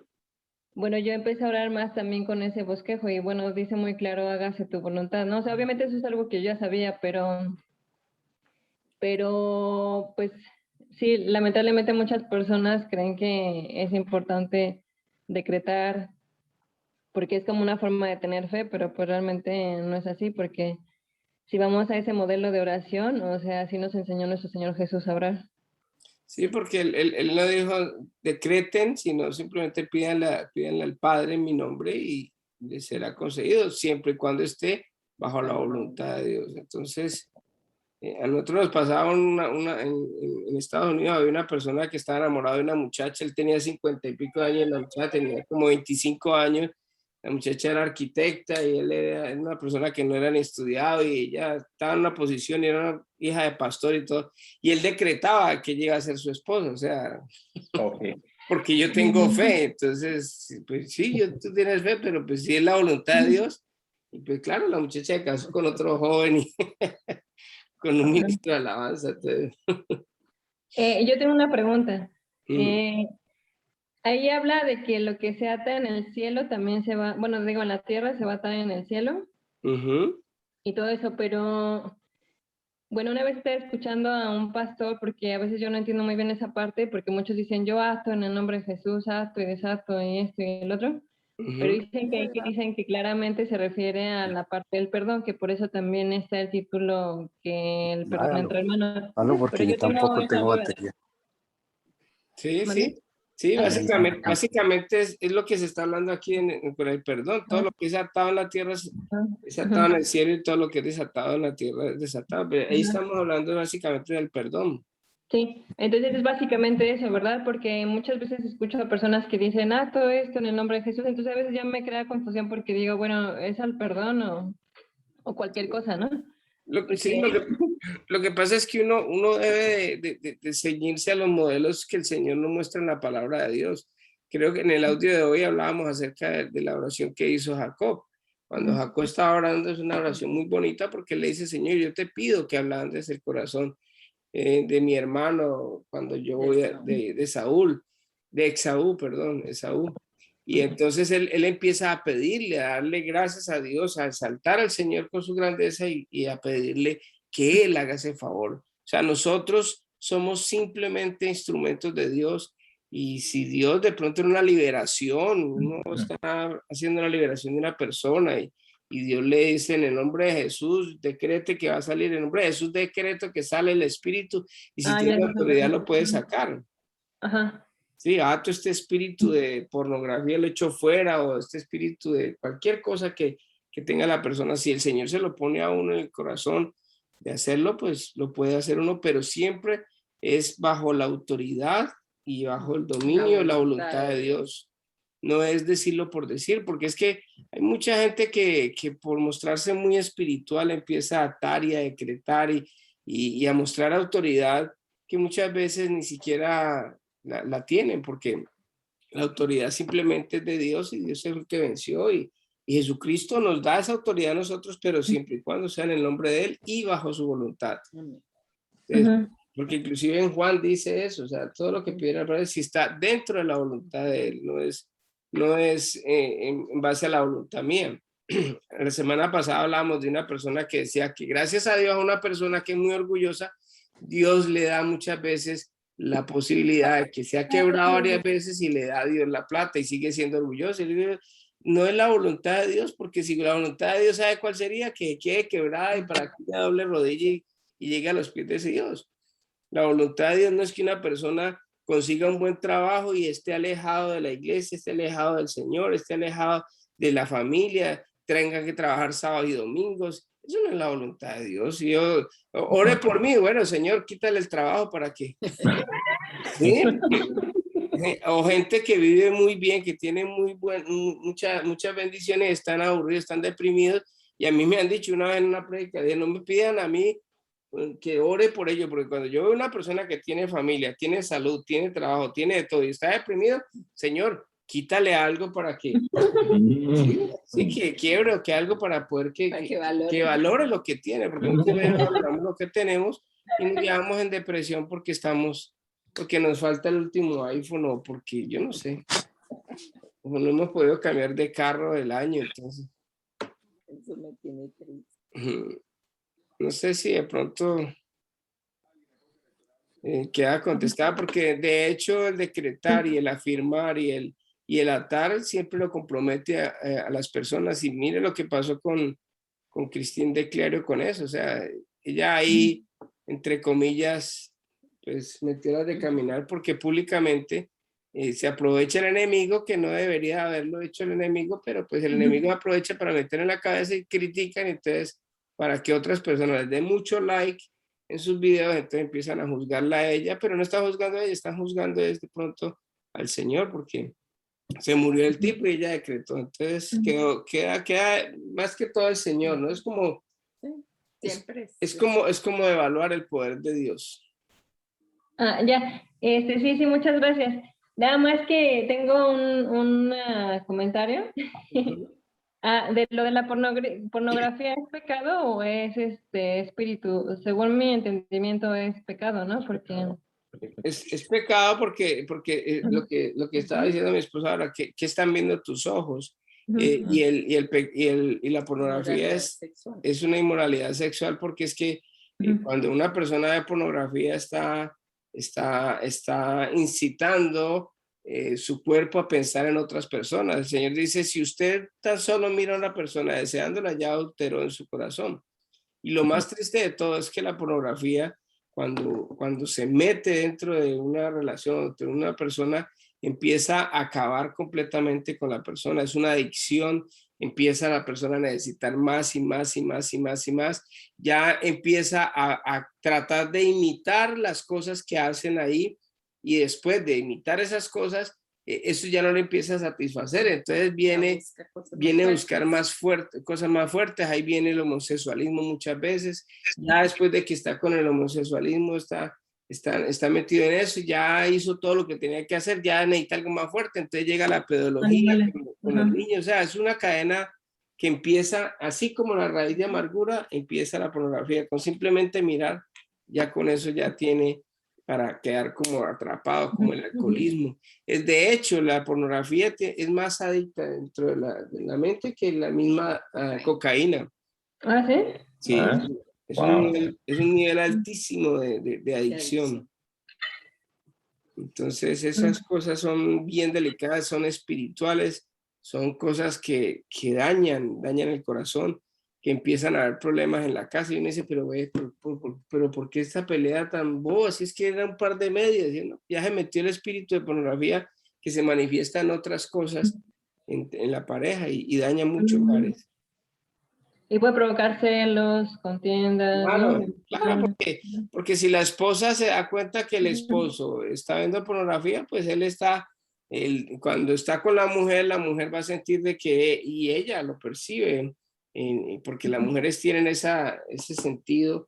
bueno, yo empecé a orar más también con ese bosquejo y bueno, dice muy claro, hágase tu voluntad, ¿no? O sea, obviamente eso es algo que yo ya sabía, pero pues sí, lamentablemente muchas personas creen que es importante decretar porque es como una forma de tener fe, pero pues realmente no es así, porque si vamos a ese modelo de oración, o sea, así nos enseñó nuestro Señor Jesús a orar. Sí, porque él no dijo decreten, sino simplemente pídanle al Padre en mi nombre y le será concedido, siempre y cuando esté bajo la voluntad de Dios. Entonces, a nosotros nos pasaba en Estados Unidos, había una persona que estaba enamorada de una muchacha, él tenía 50 y pico de años, la muchacha tenía como 25 años, la muchacha era arquitecta y él era una persona que no era ni estudiado y ella estaba en una posición y era una hija de pastor y todo, y él decretaba que llega a ser su esposa, o sea, porque yo tengo fe, entonces, pues sí, tú tienes fe, pero pues sí es la voluntad de Dios, y pues claro, la muchacha se casó con otro joven y con un ministro de alabanza. Yo tengo una pregunta. Ahí habla de que lo que se ata en el cielo también se va, bueno, digo, en la tierra se va a atar en el cielo y todo eso, pero bueno, una vez estaba escuchando a un pastor, porque a veces yo no entiendo muy bien esa parte, porque muchos dicen, yo ato en el nombre de Jesús, ato y desato y esto y el otro, pero dicen que claramente se refiere a la parte del perdón, que por eso también está el título que el perdón entre hermanos. Porque yo tampoco tengo batería. Sí, ¿Vale? sí. Sí, básicamente es lo que se está hablando aquí con el perdón. Todo lo que es atado en la tierra es atado en el cielo y todo lo que es desatado en la tierra es desatado. Pero ahí estamos hablando básicamente del perdón. Sí, entonces es básicamente eso, ¿verdad? Porque muchas veces escucho a personas que dicen, todo esto en el nombre de Jesús, entonces a veces ya me crea confusión porque digo, bueno, ¿es al perdón o cualquier cosa, no? Sí, lo que pasa es que uno debe de ceñirse a los modelos que el Señor nos muestra en la palabra de Dios. Creo que en el audio de hoy hablábamos acerca de la oración que hizo Jacob. Cuando Jacob estaba orando es una oración muy bonita porque le dice, Señor, yo te pido que ablandes el corazón de mi hermano cuando yo voy de Saúl, de Esaú, perdón, Esaú. Y entonces él empieza a pedirle, a darle gracias a Dios, a exaltar al Señor con su grandeza y a pedirle que Él haga ese favor. O sea, nosotros somos simplemente instrumentos de Dios, y si Dios de pronto en una liberación, uno está haciendo una liberación de una persona y Dios le dice en el nombre de Jesús, decrete que va a salir, en el nombre de Jesús decreto que sale el espíritu, y si tiene autoridad lo puede sacar. Ajá. Sí, ato este espíritu de pornografía, lo echo fuera, o este espíritu de cualquier cosa que tenga la persona. Si el Señor se lo pone a uno en el corazón de hacerlo, pues lo puede hacer uno, pero siempre es bajo la autoridad y bajo el dominio, la voluntad de Dios. No es decirlo por decir, porque es que hay mucha gente que por mostrarse muy espiritual empieza a atar y a decretar y a mostrar autoridad que muchas veces ni siquiera la tienen, porque la autoridad simplemente es de Dios, y Dios es el que venció, y Jesucristo nos da esa autoridad a nosotros, pero siempre y cuando sea en el nombre de Él y bajo su voluntad. Entonces, porque inclusive en Juan dice eso, o sea, todo lo que pide el Padre, si está dentro de la voluntad de Él, no es en base a la voluntad mía. La semana pasada hablábamos de una persona que decía que gracias a Dios, a una persona que es muy orgullosa, Dios le da muchas veces la posibilidad de que se ha quebrado varias veces y le da a Dios la plata y sigue siendo orgulloso. Y digo, no es la voluntad de Dios, porque si la voluntad de Dios sabe cuál sería, que quede quebrada y para que ella doble rodilla y llegue a los pies de ese Dios. La voluntad de Dios no es que una persona consiga un buen trabajo y esté alejado de la iglesia, esté alejado del Señor, esté alejado de la familia, tenga que trabajar sábados y domingos. Eso no es la voluntad de Dios. Y yo, ore por mí, bueno, Señor, quítale el trabajo para que... ¿Sí? O gente que vive muy bien, que tiene muchas bendiciones, están aburridos, están deprimidos, y a mí me han dicho una vez en una prédica, no me pidan a mí que ore por ello, porque cuando yo veo una persona que tiene familia, tiene salud, tiene trabajo, tiene de todo y está deprimido, Señor, quítale algo para que que quiebre, o que algo para poder que valore lo que tiene, porque muchas veces valoramos lo que tenemos y nos quedamos en depresión porque nos falta el último iPhone, o porque yo no sé, o no hemos podido cambiar de carro del año, entonces eso me tiene triste. No sé si de pronto queda contestada, porque de hecho el decretar y el afirmar y el atar siempre lo compromete a las personas. Y mire lo que pasó con Christine de Clario con eso. O sea, ella ahí, entre comillas, pues metió las de caminar, porque públicamente se aprovecha el enemigo, que no debería haberlo hecho el enemigo, pero pues el enemigo aprovecha para meter en la cabeza y critican, entonces para que otras personas les den mucho like en sus videos, entonces empiezan a juzgarla a ella, pero no están juzgando a ella, están juzgando de pronto al Señor, porque se murió el tipo y ella decretó. Entonces queda más que todo el Señor, ¿no? Es como, siempre es como evaluar el poder de Dios. Ya, sí, muchas gracias. Nada más que tengo un comentario. De lo de la pornografía, ¿es pecado o es espíritu? Según mi entendimiento es pecado, ¿no? Porque es pecado porque lo que estaba diciendo mi esposa ahora, que están viendo tus ojos, y la pornografía es una inmoralidad sexual, porque es que cuando una persona ve pornografía está incitando su cuerpo a pensar en otras personas. El Señor dice, si usted tan solo mira a una persona deseándola, ya adulteró en su corazón. Y lo más triste de todo es que la pornografía, cuando se mete dentro de una relación de una persona, empieza a acabar completamente con la persona. Es una adicción, empieza la persona a necesitar más y más y más y más y más. Ya empieza a tratar de imitar las cosas que hacen ahí, y después de imitar esas cosas, eso ya no le empieza a satisfacer. Entonces viene a buscar cosas más fuertes. Ahí viene el homosexualismo muchas veces. Ya después de que está con el homosexualismo, está metido en eso, ya hizo todo lo que tenía que hacer, ya necesita algo más fuerte. Entonces llega la pedología con los niños. O sea, es una cadena que empieza, así como la raíz de amargura, empieza la pornografía. Con simplemente mirar, ya con eso ya tiene para quedar como atrapado, como el alcoholismo. De hecho, la pornografía es más adicta dentro de la mente que la misma cocaína. ¿Ah, sí? Sí, es un nivel altísimo de adicción. Entonces, esas cosas son bien delicadas, son espirituales, son cosas que dañan el corazón, que empiezan a haber problemas en la casa y uno dice, pero ¿por qué esta pelea tan boba? Si es que era un par de medias, ¿no? Ya se metió el espíritu de pornografía que se manifiesta en otras cosas en la pareja y daña mucho hogares. Y puede provocar celos, contiendas, Claro, ¿no? claro, porque si la esposa se da cuenta que el esposo está viendo pornografía, pues cuando está con la mujer va a sentir de que, y ella lo percibe, porque las mujeres tienen ese sentido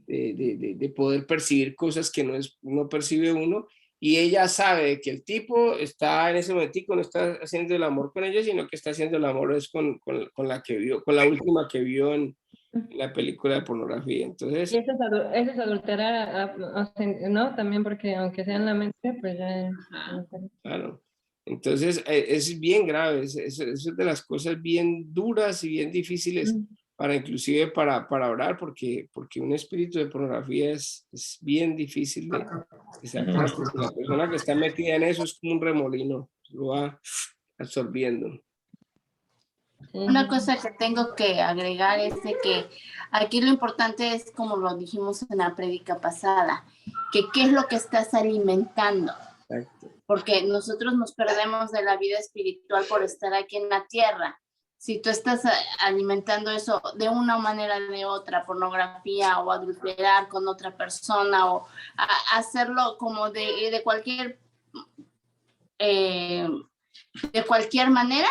de poder percibir cosas que no percibe uno, y ella sabe que el tipo está en ese momentico, no está haciendo el amor con ella, sino que está haciendo el amor es con la que vio, con la última que vio en la película de pornografía. Entonces, Y eso es adulterar, ¿no? También porque aunque sea en la mente, pues ya es... claro. Entonces, es bien grave, es de las cosas bien duras y bien difíciles inclusive para orar, porque un espíritu de pornografía es bien difícil de sacar, porque la persona que está metida en eso es como un remolino, lo va absorbiendo. Una cosa que tengo que agregar es de que aquí lo importante es, como lo dijimos en la prédica pasada, que qué es lo que estás alimentando. Exacto. Porque nosotros nos perdemos de la vida espiritual por estar aquí en la tierra. Si tú estás alimentando eso de una manera o de otra, pornografía o adulterar con otra persona o hacerlo como de cualquier manera,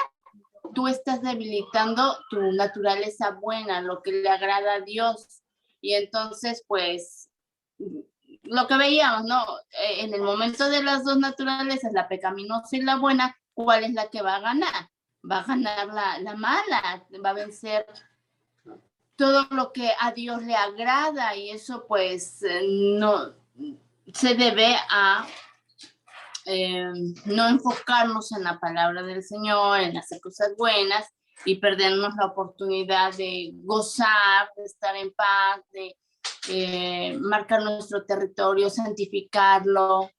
tú estás debilitando tu naturaleza buena, lo que le agrada a Dios. Y entonces, pues, lo que veíamos, ¿no? En el momento de las dos naturalezas, la pecaminosa y la buena, ¿cuál es la que va a ganar? Va a ganar la mala, va a vencer todo lo que a Dios le agrada, y eso pues no se debe a no enfocarnos en la palabra del Señor, en hacer cosas buenas y perdernos la oportunidad de gozar, de estar en paz, de marcar nuestro territorio, santificarlo,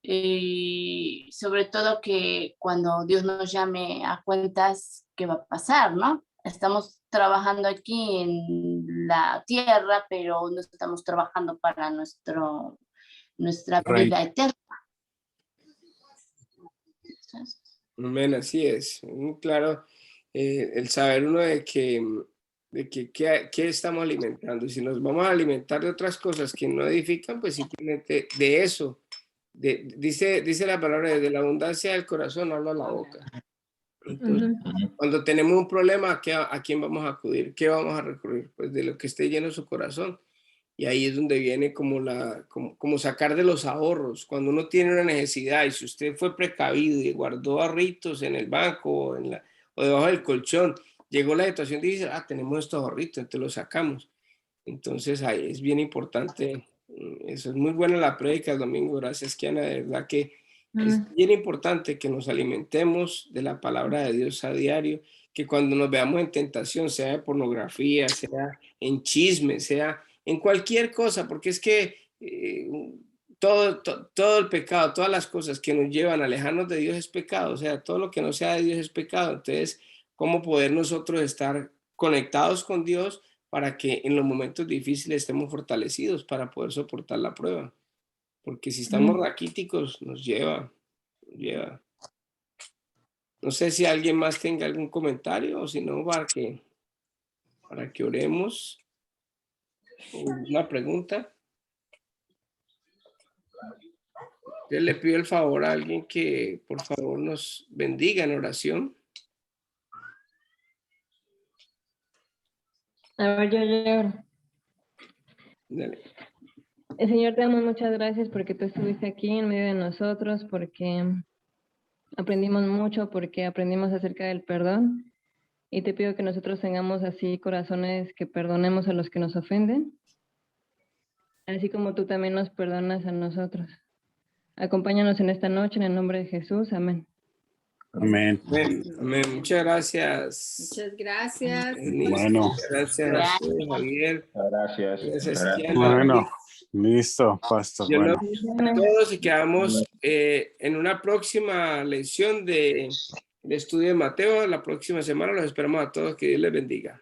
y sobre todo que cuando Dios nos llame a cuentas, ¿qué va a pasar, no? Estamos trabajando aquí en la tierra, pero no estamos trabajando para nuestra vida eterna. Amén, así es. Claro, el saber uno de que qué estamos alimentando. Y si nos vamos a alimentar de otras cosas que no edifican, pues simplemente de eso. Dice la palabra, de la abundancia del corazón habla la boca. Entonces, cuando tenemos un problema, ¿a quién vamos a acudir? ¿Qué vamos a recurrir? Pues de lo que esté lleno su corazón. Y ahí es donde viene como sacar de los ahorros. Cuando uno tiene una necesidad, y si usted fue precavido y guardó ahorritos en el banco o debajo del colchón, llegó la situación y dice, tenemos estos ahorritos, entonces los sacamos. Entonces ahí es bien importante. Eso es muy buena la prédica el domingo. Gracias, Kiana. De verdad que es bien importante que nos alimentemos de la palabra de Dios a diario, que cuando nos veamos en tentación, sea de pornografía, sea en chisme, sea en cualquier cosa, porque es que todo el pecado, todas las cosas que nos llevan a alejarnos de Dios es pecado, o sea, todo lo que no sea de Dios es pecado. Entonces, ¿cómo poder nosotros estar conectados con Dios para que en los momentos difíciles estemos fortalecidos para poder soportar la prueba? Porque si estamos raquíticos, nos lleva. No sé si alguien más tenga algún comentario o si no, para que oremos. Una pregunta. Yo le pido el favor a alguien que por favor nos bendiga en oración. A ver, yo. Dale. Señor, te damos muchas gracias porque tú estuviste aquí en medio de nosotros, porque aprendimos mucho, porque aprendimos acerca del perdón. Y te pido que nosotros tengamos así corazones que perdonemos a los que nos ofenden, así como tú también nos perdonas a nosotros. Acompáñanos en esta noche en el nombre de Jesús. Amén. Amén. Amén. Amén. Muchas gracias. Muchas gracias. Bueno. Muchas gracias, Javier. Gracias. Gracias, Diana. Bueno, listo, pastor. Yo Bueno, los bendigo a todos y quedamos en una próxima lección de estudio de Mateo. La próxima semana los esperamos a todos. Que Dios les bendiga.